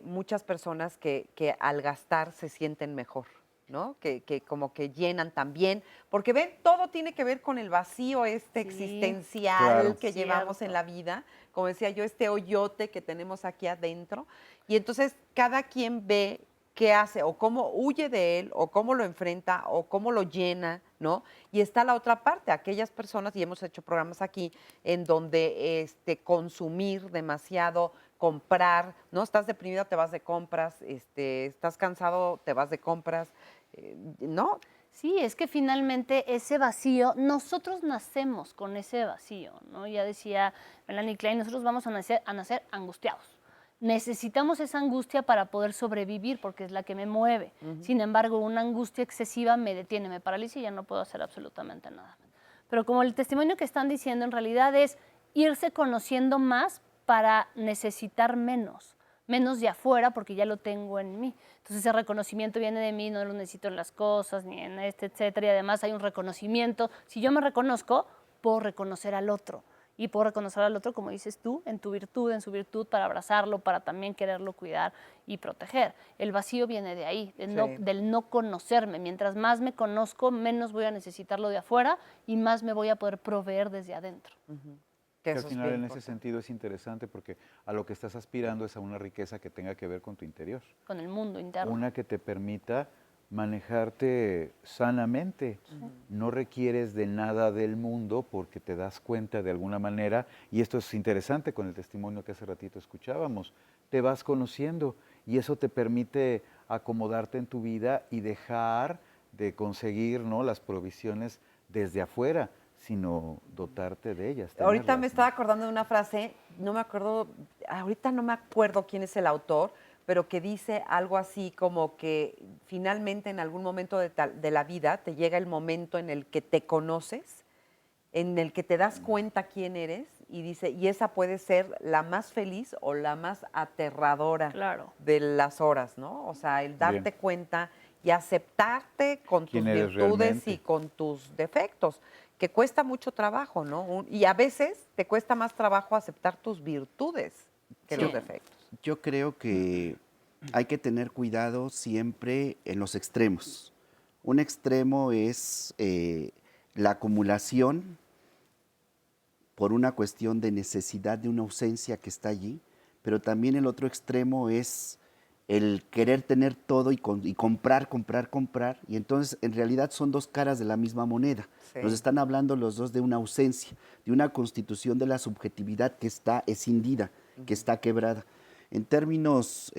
Muchas personas que al gastar se sienten mejor, ¿no? Que como que llenan también, porque ven, todo tiene que ver con el vacío existencial claro. que llevamos en la vida, como decía yo, hoyote que tenemos aquí adentro, y entonces cada quien ve qué hace, o cómo huye de él, o cómo lo enfrenta, o cómo lo llena, ¿no? Y está la otra parte, aquellas personas, y hemos hecho programas aquí, en donde consumir demasiado, comprar, ¿no? Estás deprimido, te vas de compras, estás cansado, te vas de compras, ¿no? Sí, es que finalmente ese vacío, nosotros nacemos con ese vacío, ¿no? Ya decía Melanie Klein, nosotros vamos a nacer angustiados. Necesitamos esa angustia para poder sobrevivir porque es la que me mueve. Sin embargo, una angustia excesiva me detiene, me paraliza y ya no puedo hacer absolutamente nada. Pero como el testimonio que están diciendo en realidad es irse conociendo más para necesitar menos de afuera porque ya lo tengo en mí. Entonces ese reconocimiento viene de mí, no lo necesito en las cosas ni en etcétera, y además hay un reconocimiento. Si yo me reconozco, puedo reconocer al otro. Y puedo reconocer al otro, como dices tú, en tu virtud, en su virtud, para abrazarlo, para también quererlo cuidar y proteger. El vacío viene de ahí, del no conocerme. Mientras más me conozco, menos voy a necesitarlo de afuera y más me voy a poder proveer desde adentro. Que al final en ese sentido es interesante porque a lo que estás aspirando es a una riqueza que tenga que ver con tu interior. Con el mundo interno. Una que te permita manejarte sanamente. No requieres de nada del mundo porque te das cuenta de alguna manera, y esto es interesante con el testimonio que hace ratito escuchábamos, te vas conociendo y eso te permite acomodarte en tu vida y dejar de conseguir, ¿no?, las provisiones desde afuera, sino dotarte de ellas. Ahorita me estaba acordando de una frase, ahorita no me acuerdo quién es el autor, pero que dice algo así como que finalmente en algún momento de la vida te llega el momento en el que te conoces, en el que te das cuenta quién eres, y dice, y esa puede ser la más feliz o la más aterradora de las horas, ¿no? O sea, el darte cuenta y aceptarte con tus virtudes y con tus defectos, que cuesta mucho trabajo, ¿no? Y a veces te cuesta más trabajo aceptar tus virtudes que los defectos. Yo creo que hay que tener cuidado siempre en los extremos. Un extremo es la acumulación por una cuestión de necesidad de una ausencia que está allí, pero también el otro extremo es el querer tener todo y comprar, comprar, comprar, y entonces en realidad son dos caras de la misma moneda. Sí. Nos están hablando los dos de una ausencia, de una constitución de la subjetividad que está escindida, que está quebrada. En términos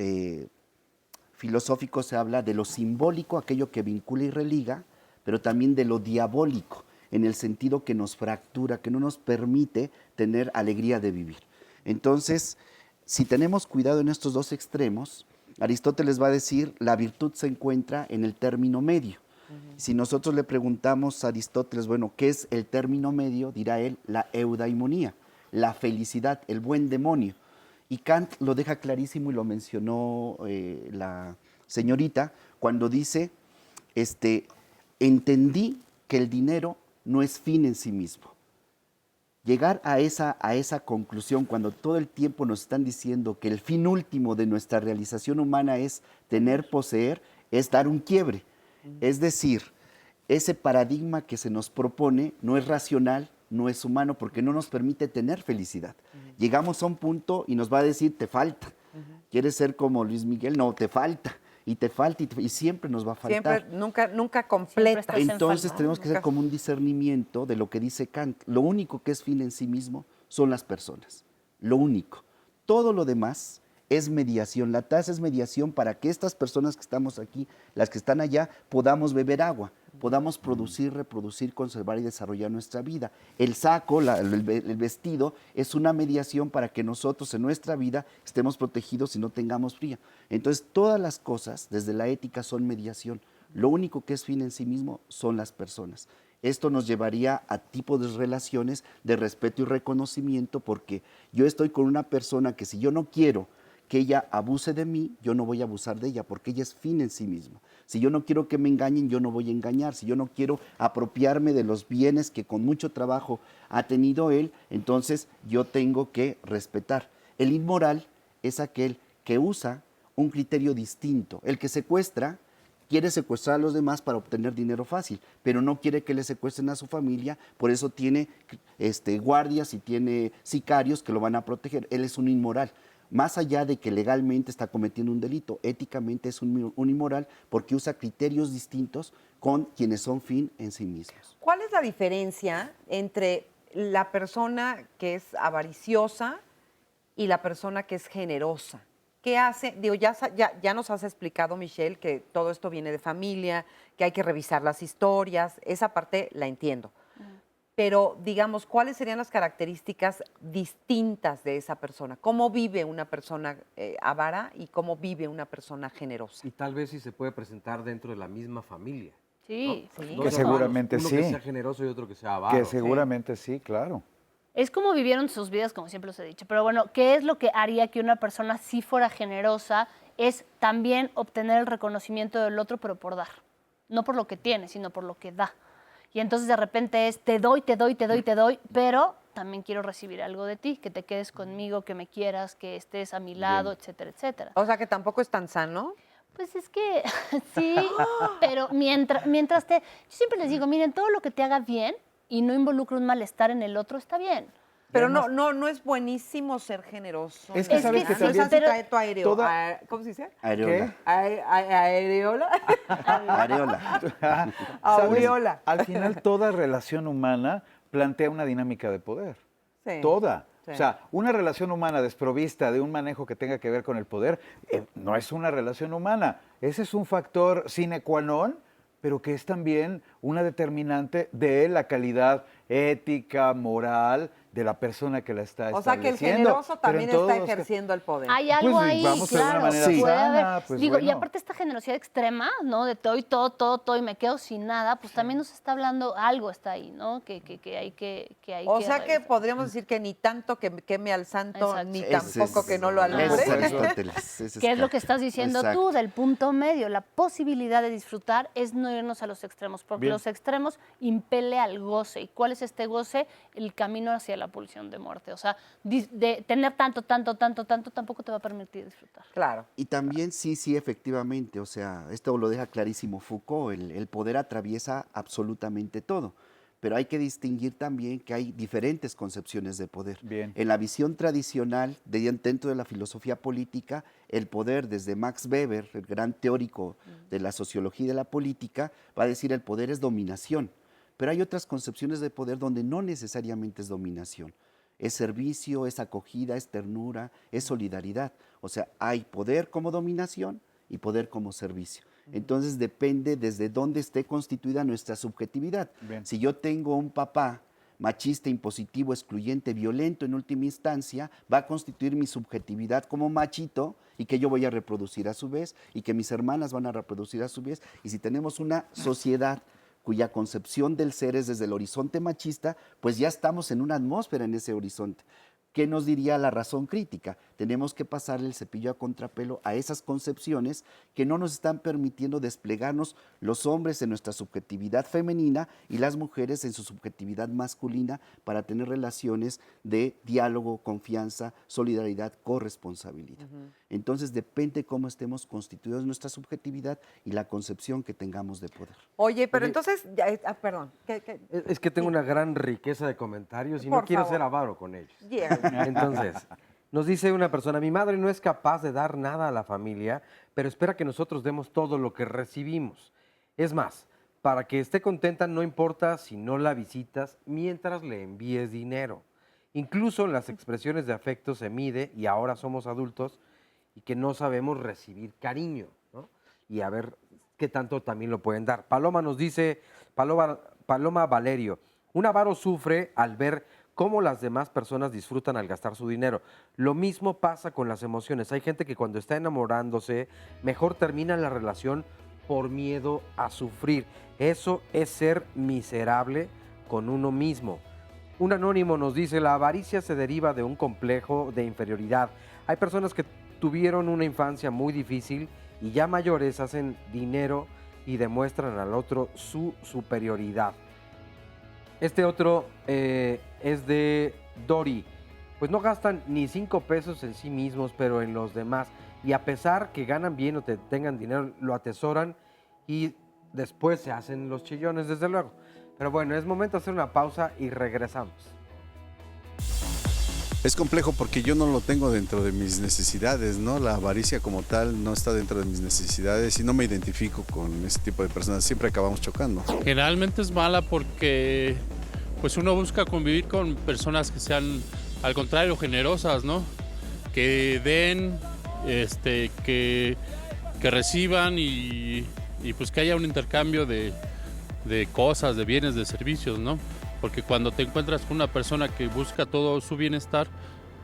filosóficos se habla de lo simbólico, aquello que vincula y religa, pero también de lo diabólico, en el sentido que nos fractura, que no nos permite tener alegría de vivir. Entonces, si tenemos cuidado en estos dos extremos, Aristóteles va a decir, la virtud se encuentra en el término medio. Si nosotros le preguntamos a Aristóteles, bueno, ¿qué es el término medio? Dirá él, la eudaimonía, la felicidad, el buen demonio. Y Kant lo deja clarísimo y lo mencionó la señorita cuando dice, entendí que el dinero no es fin en sí mismo. Llegar a esa conclusión cuando todo el tiempo nos están diciendo que el fin último de nuestra realización humana es tener, poseer, es dar un quiebre. Es decir, ese paradigma que se nos propone no es racional, no es humano, porque no nos permite tener felicidad. Llegamos a un punto y nos va a decir, te falta. ¿Quieres ser como Luis Miguel? No, te falta. Y te falta y siempre nos va a faltar. Siempre, nunca completa. Entonces tenemos que hacer como un discernimiento de lo que dice Kant. Lo único que es fin en sí mismo son las personas. Lo único. Todo lo demás es mediación. La taza es mediación para que estas personas que estamos aquí, las que están allá, podamos beber agua, podamos producir, reproducir, conservar y desarrollar nuestra vida. El saco, el vestido, es una mediación para que nosotros en nuestra vida estemos protegidos y no tengamos frío. Entonces, todas las cosas, desde la ética, son mediación. Lo único que es fin en sí mismo son las personas. Esto nos llevaría a tipos de relaciones de respeto y reconocimiento, porque yo estoy con una persona que si yo no quiero que ella abuse de mí, yo no voy a abusar de ella, porque ella es fin en sí misma. Si yo no quiero que me engañen, yo no voy a engañar. Si yo no quiero apropiarme de los bienes que con mucho trabajo ha tenido él, entonces yo tengo que respetar. El inmoral es aquel que usa un criterio distinto. El que secuestra quiere secuestrar a los demás para obtener dinero fácil, pero no quiere que le secuestren a su familia, por eso tiene guardias y tiene sicarios que lo van a proteger. Él es un inmoral. Más allá de que legalmente está cometiendo un delito, éticamente es un inmoral porque usa criterios distintos con quienes son fin en sí mismos. ¿Cuál es la diferencia entre la persona que es avariciosa y la persona que es generosa? ¿Qué hace? Digo, ya nos has explicado, Michelle, que todo esto viene de familia, que hay que revisar las historias, esa parte la entiendo. Pero, digamos, ¿cuáles serían las características distintas de esa persona? ¿Cómo vive una persona avara y cómo vive una persona generosa? Y tal vez si se puede presentar dentro de la misma familia. Sí, ¿no? sí. Dos Que seguramente hermanos, sí. Uno que sea generoso y otro que sea avaro. Que seguramente sí, claro. Es como vivieron sus vidas, como siempre os he dicho. Pero bueno, ¿qué es lo que haría que una persona sí fuera generosa? Es también obtener el reconocimiento del otro, pero por dar. No por lo que tiene, sino por lo que da. Y entonces de repente es, te doy, pero también quiero recibir algo de ti, que te quedes conmigo, que me quieras, que estés a mi lado, etcétera, etcétera. O sea, que tampoco es tan sano. Pues es que sí, pero mientras yo siempre les digo, miren, todo lo que te haga bien y no involucre un malestar en el otro está bien. Pero no es buenísimo ser generoso. Es que sabes que no también... trae tu aereo. toda- ¿Cómo se dice? Areola. ¿Areola? Areola. ¿Sabes? Aureola. Al final, toda relación humana plantea una dinámica de poder. Sí. Toda. Sí. O sea, una relación humana desprovista de un manejo que tenga que ver con el poder no es una relación humana. Ese es un factor sine qua non, pero que es también una determinante de la calidad ética, moral de la persona que la está O sea, que el estableciendo. generoso también Pero en está todos los ejerciendo el poder. Hay algo Pues, ahí, vamos a ver de una claro, manera puede sana, haber. pues, Digo, y bueno. aparte esta generosidad extrema, ¿no? De te doy todo y me quedo sin nada, pues también nos está hablando, algo está ahí, ¿no? Que hay que O sea que revisar. podríamos decir que ni tanto que queme al santo, Exacto. ni Ese tampoco es- que no lo ese alumbre. es Aristóteles, ese ¿Qué es lo Kant. que estás diciendo Exacto. tú del punto medio? La posibilidad de disfrutar es no irnos a los extremos, porque Bien. los extremos impele al goce. ¿Y cuál es este goce? El camino hacia la pulsión de muerte. O sea, de tener tanto, tampoco te va a permitir disfrutar. Claro. Y también sí, efectivamente, o sea, esto lo deja clarísimo Foucault, el poder atraviesa absolutamente todo. pero hay que distinguir también que hay diferentes concepciones de poder. Bien. En la visión tradicional, dentro de la filosofía política, el poder, desde Max Weber, el gran teórico de la sociología y de la política, va a decir el poder es dominación, pero hay otras concepciones de poder donde no necesariamente es dominación. Es servicio, es acogida, es ternura, es solidaridad. O sea, hay poder como dominación y poder como servicio. Entonces depende desde dónde esté constituida nuestra subjetividad. Bien. Si yo tengo un papá machista, impositivo, excluyente, violento en última instancia, va a constituir mi subjetividad como machito y que yo voy a reproducir a su vez y que mis hermanas van a reproducir a su vez. Y si tenemos una sociedad cuya concepción del ser es desde el horizonte machista, pues ya estamos en una atmósfera en ese horizonte. ¿Qué nos diría la razón crítica? Tenemos que pasarle el cepillo a contrapelo a esas concepciones que no nos están permitiendo desplegarnos los hombres en nuestra subjetividad femenina y las mujeres en su subjetividad masculina para tener relaciones de diálogo, confianza, solidaridad, corresponsabilidad. Entonces depende cómo estemos constituidos nuestra subjetividad y la concepción que tengamos de poder. Oye, pero entonces, perdón. Es que tengo una gran riqueza de comentarios y Por no quiero favor. ser avaro con ellos. Yeah. Entonces, nos dice una persona, mi madre no es capaz de dar nada a la familia, pero espera que nosotros demos todo lo que recibimos. Es más, para que esté contenta no importa si no la visitas mientras le envíes dinero. Incluso en las expresiones de afecto se mide, y ahora somos adultos, y que no sabemos recibir cariño, ¿no? Y a ver qué tanto también lo pueden dar. Paloma nos dice, Paloma Valerio, un avaro sufre al ver cómo las demás personas disfrutan al gastar su dinero. Lo mismo pasa con las emociones. Hay gente que cuando está enamorándose, mejor termina la relación por miedo a sufrir. Eso es ser miserable con uno mismo. Un anónimo nos dice, la avaricia se deriva de un complejo de inferioridad. Hay personas que tuvieron una infancia muy difícil y ya mayores hacen dinero y demuestran al otro su superioridad. Este otro es de Dori. Pues no gastan ni 5 pesos en sí mismos, pero en los demás. Y a pesar que ganan bien o tengan dinero, lo atesoran y después se hacen los chillones, desde luego. Pero bueno, es momento de hacer una pausa y regresamos. Es complejo porque yo no lo tengo dentro de mis necesidades, ¿no? La avaricia como tal no está dentro de mis necesidades y no me identifico con ese tipo de personas. Siempre acabamos chocando. Generalmente es mala porque pues uno busca convivir con personas que sean, al contrario, generosas, ¿no? Que den, que reciban y pues que haya un intercambio de cosas, de bienes, de servicios, ¿no? Porque cuando te encuentras con una persona que busca todo su bienestar,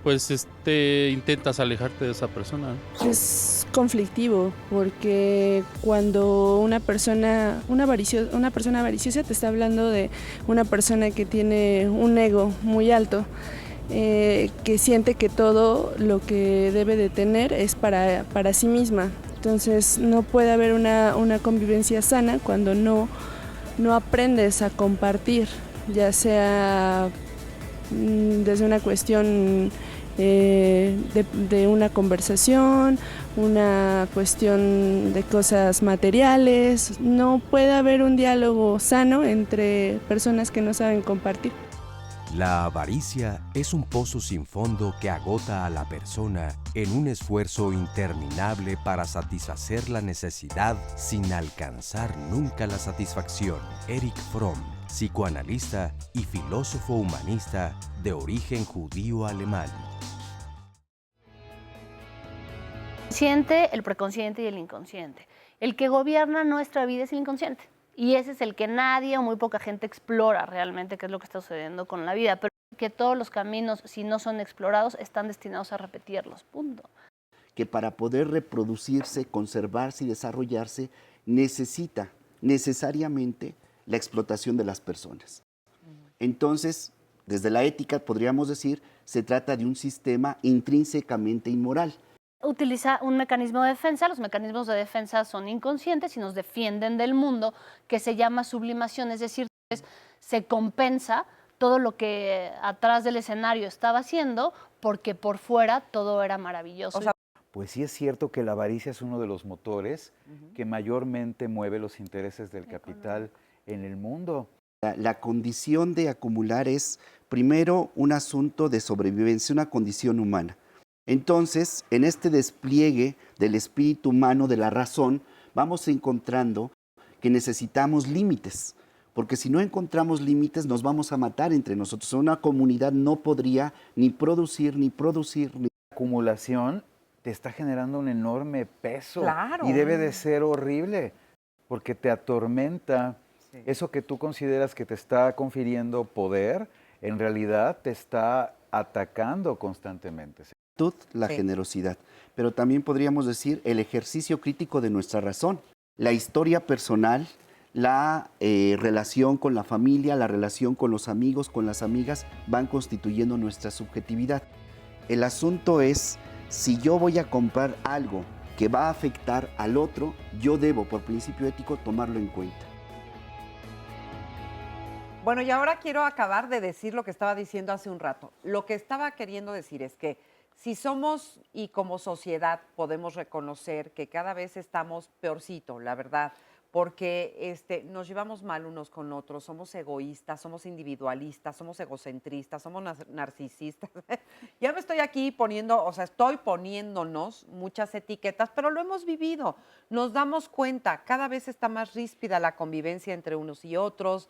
pues intentas alejarte de esa persona, ¿no? Es conflictivo porque cuando una persona avariciosa te está hablando de una persona que tiene un ego muy alto, que siente que todo lo que debe de tener es para sí misma. Entonces no puede haber una convivencia sana cuando no aprendes a compartir, ya sea desde una cuestión de una conversación, una cuestión de cosas materiales. No puede haber un diálogo sano entre personas que no saben compartir. La avaricia es un pozo sin fondo que agota a la persona en un esfuerzo interminable para satisfacer la necesidad sin alcanzar nunca la satisfacción. Erich Fromm, psicoanalista y filósofo humanista de origen judío-alemán. El preconsciente y el inconsciente. El que gobierna nuestra vida es el inconsciente. Y ese es el que nadie o muy poca gente explora realmente qué es lo que está sucediendo con la vida. Pero que todos los caminos, si no son explorados, están destinados a repetirlos. Punto. Que para poder reproducirse, conservarse y desarrollarse, necesita necesariamente la explotación de las personas. Entonces, desde la ética podríamos decir, se trata de un sistema intrínsecamente inmoral. Utiliza un mecanismo de defensa, los mecanismos de defensa son inconscientes y nos defienden del mundo, que se llama sublimación, es decir, se compensa todo lo que atrás del escenario estaba haciendo porque por fuera todo era maravilloso. Pues sí es cierto que la avaricia es uno de los motores que mayormente mueve los intereses del capital en el mundo. La condición de acumular es primero un asunto de sobrevivencia, una condición humana. Entonces, en este despliegue del espíritu humano, de la razón, vamos encontrando que necesitamos límites, porque si no encontramos límites nos vamos a matar entre nosotros. Una comunidad no podría ni producir. La acumulación te está generando un enorme peso. Claro. Y debe de ser horrible, porque te atormenta. Sí. Eso que tú consideras que te está confiriendo poder, en realidad te está atacando constantemente. La generosidad, pero también podríamos decir el ejercicio crítico de nuestra razón, la historia personal, la relación con la familia, la relación con los amigos, con las amigas, van constituyendo nuestra subjetividad. El asunto es, si yo voy a comprar algo que va a afectar al otro, yo debo, por principio ético, tomarlo en cuenta. Bueno, y ahora quiero acabar de decir lo que estaba diciendo hace un rato. Lo que estaba queriendo decir es que si somos y como sociedad podemos reconocer que cada vez estamos peorcito, la verdad, porque nos llevamos mal unos con otros, somos egoístas, somos individualistas, somos egocentristas, somos narcisistas. Ya me estoy aquí estoy poniéndonos muchas etiquetas, pero lo hemos vivido. Nos damos cuenta, cada vez está más ríspida la convivencia entre unos y otros.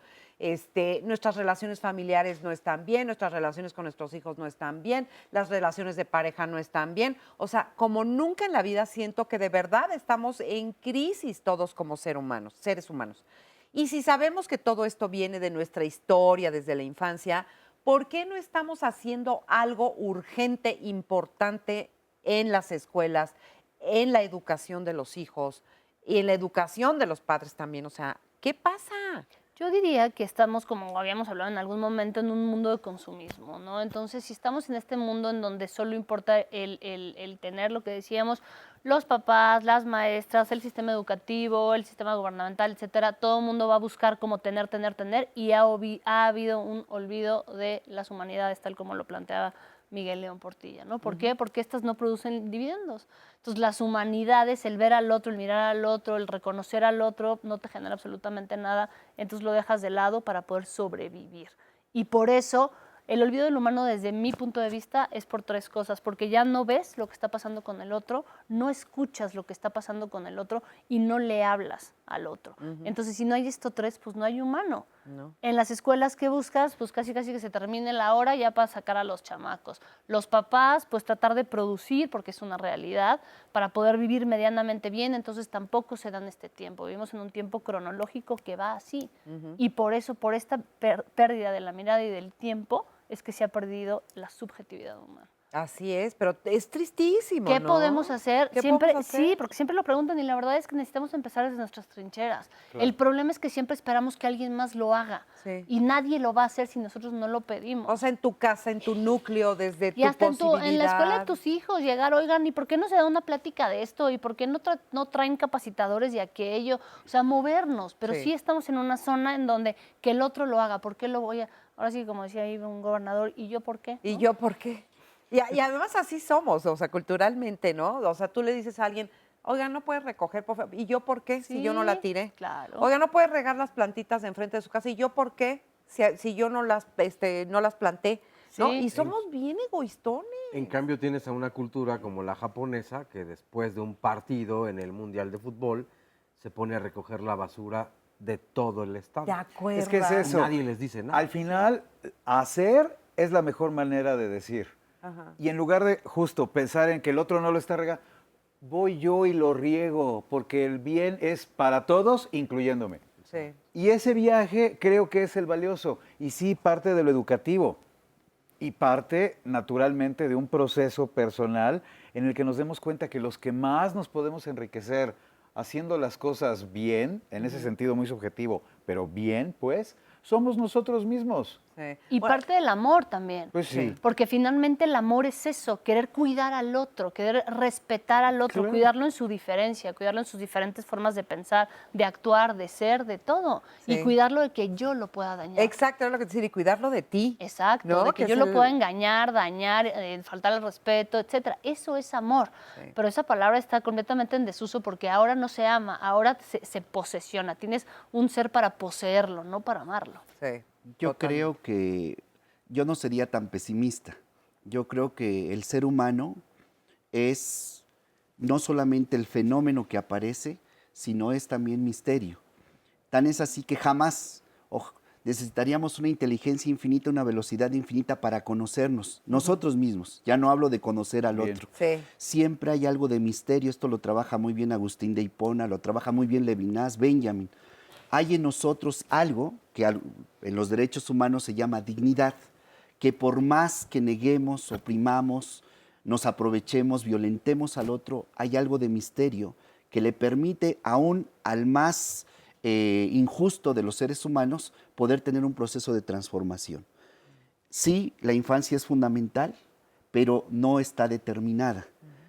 Nuestras relaciones familiares no están bien, nuestras relaciones con nuestros hijos no están bien, las relaciones de pareja no están bien. O sea, como nunca en la vida siento que de verdad estamos en crisis todos como seres humanos. Y si sabemos que todo esto viene de nuestra historia desde la infancia, ¿por qué no estamos haciendo algo urgente, importante en las escuelas, en la educación de los hijos y en la educación de los padres también? O sea, ¿qué pasa? Yo diría que estamos, como habíamos hablado en algún momento, en un mundo de consumismo, ¿no? Entonces, si estamos en este mundo en donde solo importa el tener lo que decíamos, los papás, las maestras, el sistema educativo, el sistema gubernamental, etcétera, todo el mundo va a buscar como tener, y ha habido un olvido de las humanidades, tal como lo planteaba Miguel León Portilla, ¿no? ¿Por qué? Porque estas no producen dividendos. Entonces, las humanidades, el ver al otro, el mirar al otro, el reconocer al otro, no te genera absolutamente nada, entonces lo dejas de lado para poder sobrevivir. Y por eso, el olvido del humano, desde mi punto de vista, es por tres cosas, porque ya no ves lo que está pasando con el otro, no escuchas lo que está pasando con el otro y no le hablas al otro. Entonces, si no hay estos tres, pues no hay humano. No. En las escuelas que buscas, pues casi que se termine la hora ya para sacar a los chamacos. Los papás, pues tratar de producir, porque es una realidad, para poder vivir medianamente bien, entonces tampoco se dan este tiempo. Vivimos en un tiempo cronológico que va así. Y por eso, por esta pérdida de la mirada y del tiempo, es que se ha perdido la subjetividad humana. Así es, pero es tristísimo, ¿Qué ¿no? podemos hacer? ¿Qué Siempre, podemos hacer? sí, porque siempre lo preguntan y la verdad es que necesitamos empezar desde nuestras trincheras. Claro. El problema es que siempre esperamos que alguien más lo haga y nadie lo va a hacer si nosotros no lo pedimos. O sea, en tu casa, en tu núcleo, desde y hasta en la escuela de tus hijos, llegar, oigan, ¿y por qué no se da una plática de esto? ¿Y por qué no traen capacitadores de aquello? O sea, movernos, pero sí estamos en una zona en donde que el otro lo haga. ¿Por qué lo voy a...? Ahora sí, como decía ahí un gobernador, ¿y yo por qué? ¿Y yo por qué? Y además así somos, o sea, culturalmente, ¿no? O sea, tú le dices a alguien, oiga, no puedes recoger, por favor. ¿Y yo por qué? Si yo no la tiré. Claro. Oiga, no puedes regar las plantitas de enfrente de su casa. ¿Y yo por qué? Si yo no las planté. ¿No? Sí. Y somos bien egoístones. En cambio, tienes a una cultura como la japonesa que después de un partido en el Mundial de Fútbol se pone a recoger la basura de todo el estado. De acuerdo. Es que es eso. Nadie les dice nada. Al final, hacer es la mejor manera de decir. Ajá. Y en lugar de justo pensar en que el otro no lo está regando, voy yo y lo riego, porque el bien es para todos, incluyéndome. Sí. Y ese viaje creo que es el valioso, y sí parte de lo educativo, y parte naturalmente de un proceso personal en el que nos demos cuenta que los que más nos podemos enriquecer haciendo las cosas bien, en ese sentido muy subjetivo, pero bien, pues, somos nosotros mismos. Y parte del amor también. Pues sí. Porque finalmente el amor es eso, querer cuidar al otro, querer respetar al otro, cuidarlo en su diferencia, cuidarlo en sus diferentes formas de pensar, de actuar, de ser, de todo. Sí. Y cuidarlo de que yo lo pueda dañar. Exacto, era lo que te decía, y cuidarlo de ti. Exacto, ¿no? de que yo lo pueda engañar, dañar, faltar al respeto, etcétera. Eso es amor. Pero esa palabra está completamente en desuso porque ahora no se ama, ahora se posesiona. Tienes un ser para poseerlo, no para amarlo. Sí. Yo creo que yo no sería tan pesimista. Yo creo que el ser humano es no solamente el fenómeno que aparece, sino es también misterio. Tan es así que jamás necesitaríamos una inteligencia infinita, una velocidad infinita para conocernos, nosotros mismos. Ya no hablo de conocer al otro. Sí. Siempre hay algo de misterio. Esto lo trabaja muy bien Agustín de Hipona, lo trabaja muy bien Levinas, Benjamin. Hay en nosotros algo que en los derechos humanos se llama dignidad, que por más que neguemos, oprimamos, nos aprovechemos, violentemos al otro, hay algo de misterio que le permite aún al más injusto de los seres humanos poder tener un proceso de transformación. Sí, la infancia es fundamental, pero no está determinada.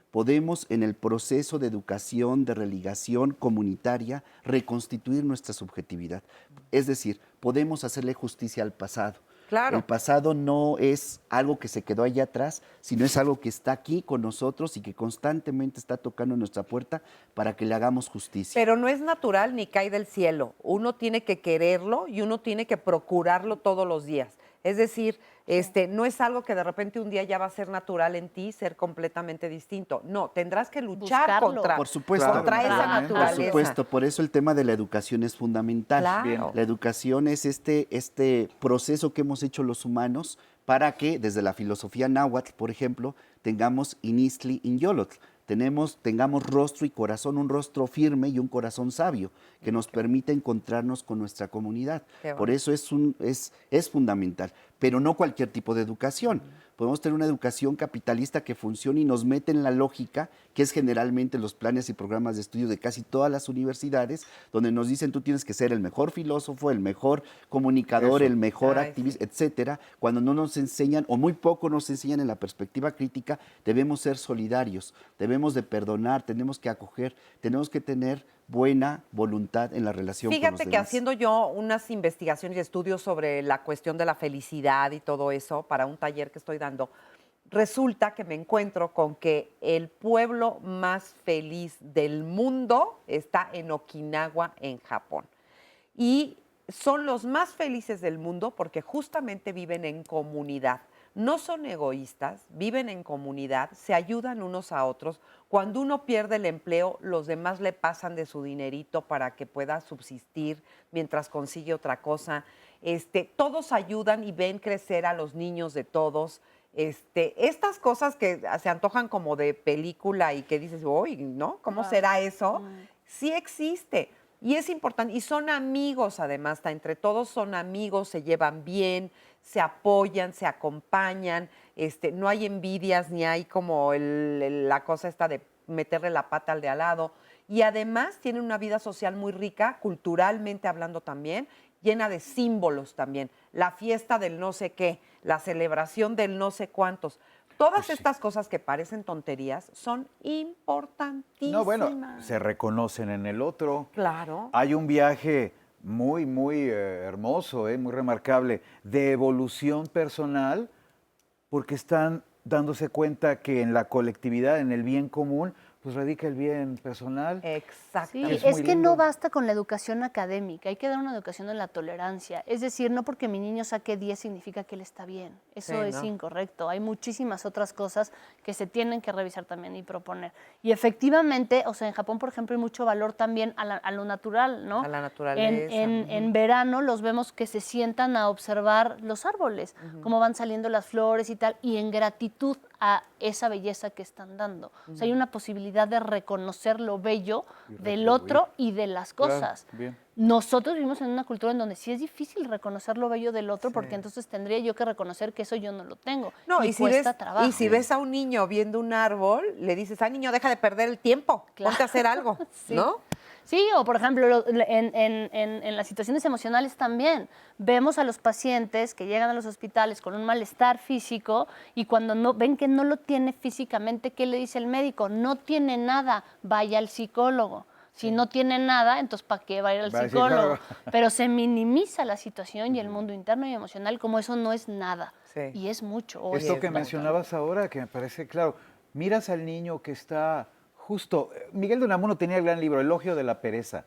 Podemos en el proceso de educación, de religación comunitaria, reconstituir nuestra subjetividad. Es decir, podemos hacerle justicia al pasado. Claro. El pasado no es algo que se quedó allá atrás, sino es algo que está aquí con nosotros y que constantemente está tocando nuestra puerta para que le hagamos justicia. Pero no es natural ni cae del cielo. Uno tiene que quererlo y uno tiene que procurarlo todos los días. Es decir, no es algo que de repente un día ya va a ser natural en ti, ser completamente distinto. No, tendrás que luchar contra esa naturaleza. Por supuesto, por eso el tema de la educación es fundamental. Claro. La educación es este proceso que hemos hecho los humanos para que desde la filosofía náhuatl, por ejemplo, tengamos inistli inyolotl. Tengamos rostro y corazón, un rostro firme y un corazón sabio, que nos permite encontrarnos con nuestra comunidad. Por eso es fundamental, pero no cualquier tipo de educación. Podemos tener una educación capitalista que funcione y nos mete en la lógica, que es generalmente los planes y programas de estudio de casi todas las universidades, donde nos dicen tú tienes que ser el mejor filósofo, el mejor comunicador, el mejor activista, etcétera, cuando no nos enseñan, o muy poco nos enseñan en la perspectiva crítica, debemos ser solidarios, debemos de perdonar, tenemos que acoger, tenemos que tener buena voluntad en la relación con los demás. Fíjate que haciendo yo unas investigaciones y estudios sobre la cuestión de la felicidad y todo eso para un taller que estoy dando, resulta que me encuentro con que el pueblo más feliz del mundo está en Okinawa, en Japón. Y son los más felices del mundo porque justamente viven en comunidad. No son egoístas, viven en comunidad, se ayudan unos a otros. Cuando uno pierde el empleo, los demás le pasan de su dinerito para que pueda subsistir mientras consigue otra cosa. Todos ayudan y ven crecer a los niños de todos. Estas cosas que se antojan como de película y que dices, uy, ¿no? ¿Cómo será eso? Sí existe. Y es importante, y son amigos además, entre todos son amigos, se llevan bien, se apoyan, se acompañan, no hay envidias ni hay como la cosa esta de meterle la pata al de al lado. Y además tienen una vida social muy rica, culturalmente hablando también, llena de símbolos también. La fiesta del no sé qué, la celebración del no sé cuántos. Todas estas cosas que parecen tonterías son importantísimas. No, bueno, se reconocen en el otro. Claro. Hay un viaje muy, muy hermoso, muy remarcable, de evolución personal, porque están dándose cuenta que en la colectividad, en el bien común, pues radica el bien personal. Exacto. Sí, es que no basta con la educación académica, hay que dar una educación en la tolerancia. Es decir, no porque mi niño saque 10 significa que él está bien. Eso es incorrecto. Hay muchísimas otras cosas que se tienen que revisar también y proponer. Y efectivamente, o sea, en Japón, por ejemplo, hay mucho valor también a lo natural, ¿no? A la naturaleza. En verano los vemos que se sientan a observar los árboles, cómo van saliendo las flores y tal, y en gratitud a esa belleza que están dando. O sea, hay una posibilidad de reconocer lo bello del otro y de las cosas. Bien. Nosotros vivimos en una cultura en donde sí es difícil reconocer lo bello del otro, porque entonces tendría yo que reconocer que eso yo no lo tengo. No, y cuesta trabajo. Y si ves a un niño viendo un árbol, le dices, niño, deja de perder el tiempo, ponte a hacer algo, ¿no? Sí, o por ejemplo, en las situaciones emocionales también. Vemos a los pacientes que llegan a los hospitales con un malestar físico y cuando no ven que no lo tiene físicamente, ¿qué le dice el médico? No tiene nada, vaya al psicólogo. Si no tiene nada, entonces ¿para qué va a ir al psicólogo? Pero se minimiza la situación y el mundo interno y emocional como eso no es nada. Y es mucho. Esto que mencionabas ahora, que me parece claro, miras al niño que está justo, Miguel de Unamuno tenía el gran libro, Elogio de la pereza,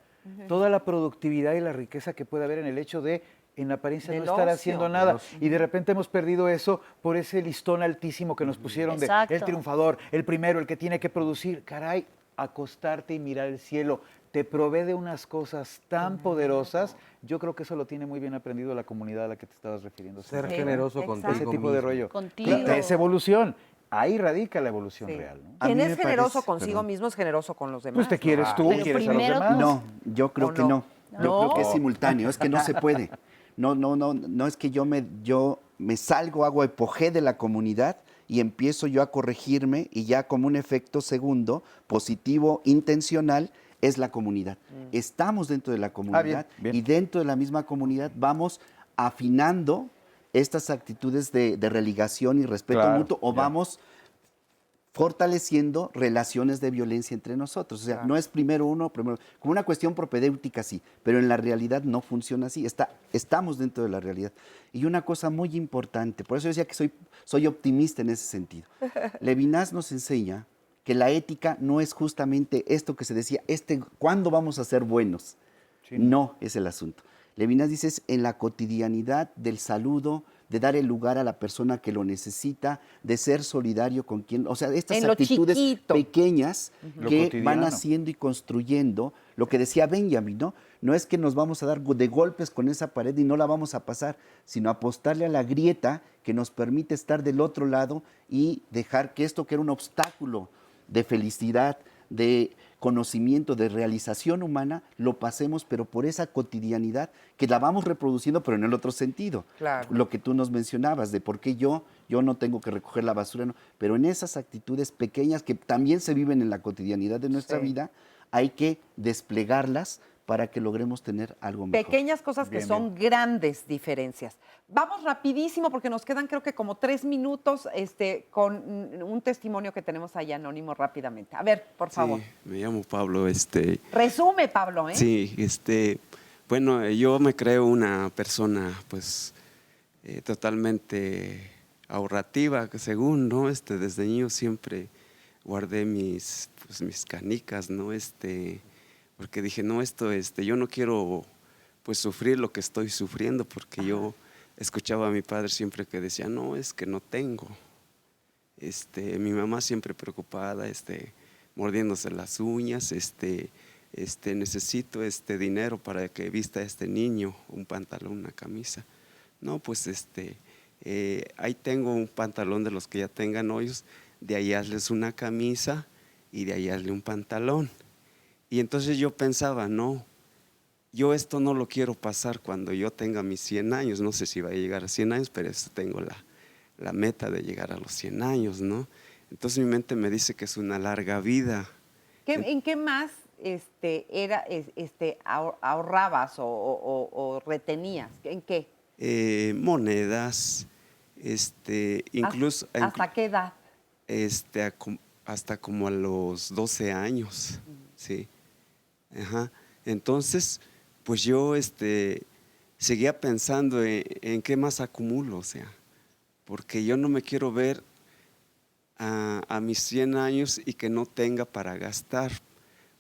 toda la productividad y la riqueza que puede haber en el hecho de, en apariencia, no estar haciendo nada. Y de repente hemos perdido eso por ese listón altísimo que nos pusieron de el triunfador, el primero, el que tiene que producir. Caray, acostarte y mirar el cielo te provee de unas cosas tan poderosas. Yo creo que eso lo tiene muy bien aprendido la comunidad a la que te estabas refiriendo. Ser generoso contigo Ese tipo de rollo. Contigo. Es evolución. Ahí radica la evolución real, ¿no? Quien es generoso consigo mismo es generoso con los demás. Pues te quieres tú, quieres a los demás. No, yo creo que no. Yo creo que es simultáneo, es que no se puede. No es que yo me salgo, hago apogeo de la comunidad y empiezo yo a corregirme y ya como un efecto segundo, positivo, intencional, es la comunidad. Estamos dentro de la comunidad y dentro de la misma comunidad vamos afinando estas actitudes de religación y respeto mutuo o vamos fortaleciendo relaciones de violencia entre nosotros. O sea, no es primero uno, primero... Como una cuestión propedéutica, sí, pero en la realidad no funciona así. Estamos dentro de la realidad. Y una cosa muy importante, por eso decía que soy optimista en ese sentido. Levinas nos enseña que la ética no es justamente esto que se decía, ¿cuándo vamos a ser buenos? Sí. No es el asunto. Levinas dice, es en la cotidianidad del saludo, de dar el lugar a la persona que lo necesita, de ser solidario con quien... O sea, estas actitudes pequeñas que van haciendo y construyendo lo que decía Benjamin, ¿no? No es que nos vamos a dar de golpes con esa pared y no la vamos a pasar, sino apostarle a la grieta que nos permite estar del otro lado y dejar que esto que era un obstáculo de felicidad, de conocimiento, de realización humana, lo pasemos, pero por esa cotidianidad que la vamos reproduciendo, pero en el otro sentido. Claro. Lo que tú nos mencionabas, de por qué yo no tengo que recoger la basura, no, pero en esas actitudes pequeñas que también se viven en la cotidianidad de nuestra vida, hay que desplegarlas para que logremos tener algo mejor. Pequeñas cosas que son grandes diferencias. Vamos rapidísimo porque nos quedan creo que como 3 minutos con un testimonio que tenemos ahí anónimo rápidamente. A ver, por favor. Sí, me llamo Pablo. Resume, Pablo, ¿eh? Sí, bueno, yo me creo una persona pues totalmente ahorrativa, según, ¿no? Desde niño siempre guardé mis canicas, ¿no? Porque dije, no, yo no quiero pues sufrir lo que estoy sufriendo, porque yo escuchaba a mi padre siempre que decía, no, es que no tengo. Mi mamá siempre preocupada, mordiéndose las uñas, necesito dinero para que vista a este niño, un pantalón, una camisa. No, pues ahí tengo un pantalón de los que ya tengan hoyos, de ahí hazles una camisa y de ahí hazle un pantalón. Y entonces yo pensaba, no, yo esto no lo quiero pasar cuando yo tenga mis 100 años, no sé si va a llegar a 100 años, pero tengo la meta de llegar a los 100 años, ¿no? Entonces mi mente me dice que es una larga vida. ¿En qué más ahorrabas o retenías? ¿En qué? Monedas, incluso... ¿Hasta qué edad? Hasta como a los 12 años, sí. Ajá. Entonces, pues yo seguía pensando en qué más acumulo, o sea, porque yo no me quiero ver a mis 100 años y que no tenga para gastar,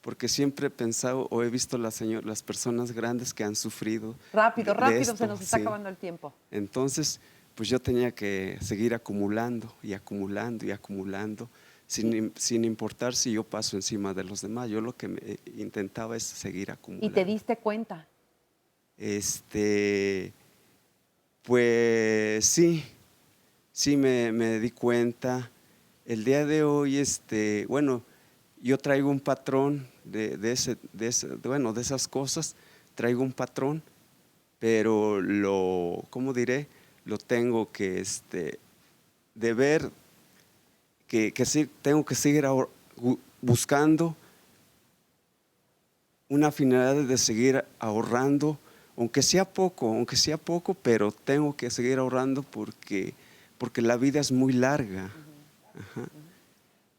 porque siempre he pensado o he visto las personas grandes que han sufrido. Rápido, se nos está acabando el tiempo. Entonces, pues yo tenía que seguir acumulando y acumulando y acumulando. Sin importar si yo paso encima de los demás, yo lo que intentaba es seguir acumulando. ¿Y te diste cuenta? Pues sí me di cuenta. El día de hoy, bueno, yo traigo un patrón de esas cosas, traigo un patrón, pero ¿cómo diré? Lo tengo que de ver. Que sí, tengo que seguir buscando una finalidad de seguir ahorrando, aunque sea poco, pero tengo que seguir ahorrando porque la vida es muy larga. Ajá.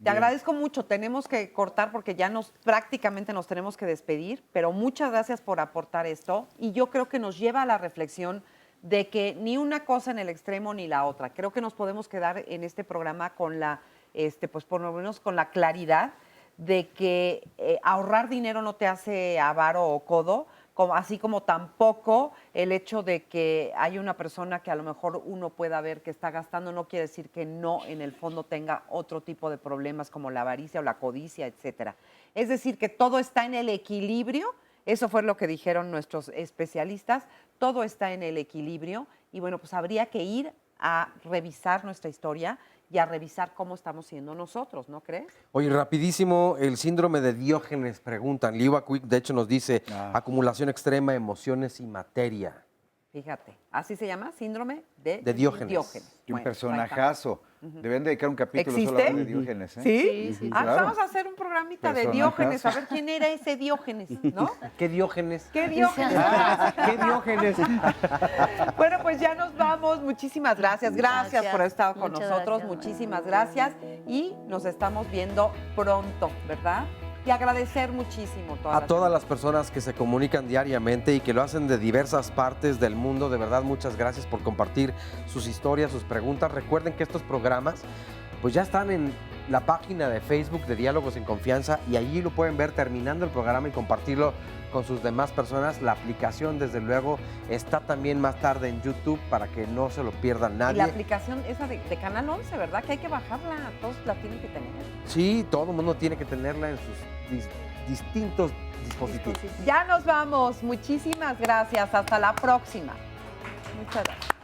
Te agradezco mucho, tenemos que cortar porque ya prácticamente nos tenemos que despedir, pero muchas gracias por aportar esto y yo creo que nos lleva a la reflexión de que ni una cosa en el extremo ni la otra. Creo que nos podemos quedar en este programa con pues por lo menos con la claridad de que ahorrar dinero no te hace avaro o codo, así como tampoco el hecho de que hay una persona que a lo mejor uno pueda ver que está gastando no quiere decir que no en el fondo tenga otro tipo de problemas como la avaricia o la codicia, etcétera. Es decir, que todo está en el equilibrio, eso fue lo que dijeron nuestros especialistas, todo está en el equilibrio y bueno, pues habría que ir a revisar nuestra historia y a revisar cómo estamos siendo nosotros, ¿no crees? Oye, rapidísimo, el síndrome de Diógenes, preguntan. Liva Quick, de hecho, nos dice acumulación extrema, emociones y materia. Fíjate, así se llama, síndrome de Diógenes. Y un personajazo. Deben dedicar un capítulo solo a hablar de Diógenes. ¿eh? ¿Sí? Claro. Vamos a hacer un programita de Diógenes, a ver quién era ese Diógenes, ¿no? ¿Qué Diógenes? ¿Qué Diógenes? ¿Qué Diógenes? Bueno, pues ya nos vamos. Muchísimas gracias. Gracias por haber estado con nosotros. Muchísimas gracias. Y nos estamos viendo pronto, ¿verdad? Y agradecer muchísimo a todas las personas que se comunican diariamente y que lo hacen de diversas partes del mundo. De verdad, muchas gracias por compartir sus historias, sus preguntas. Recuerden que estos programas pues ya están en la página de Facebook de Diálogos en Confianza y allí lo pueden ver terminando el programa y compartirlo con sus demás personas. La aplicación, desde luego, está también más tarde en YouTube para que no se lo pierdan nadie. Y la aplicación esa de Canal 11, ¿verdad? Que hay que bajarla, todos la tienen que tener. Sí, todo el mundo tiene que tenerla en sus distintos dispositivos. Ya nos vamos. Muchísimas gracias. Hasta la próxima. Muchas gracias.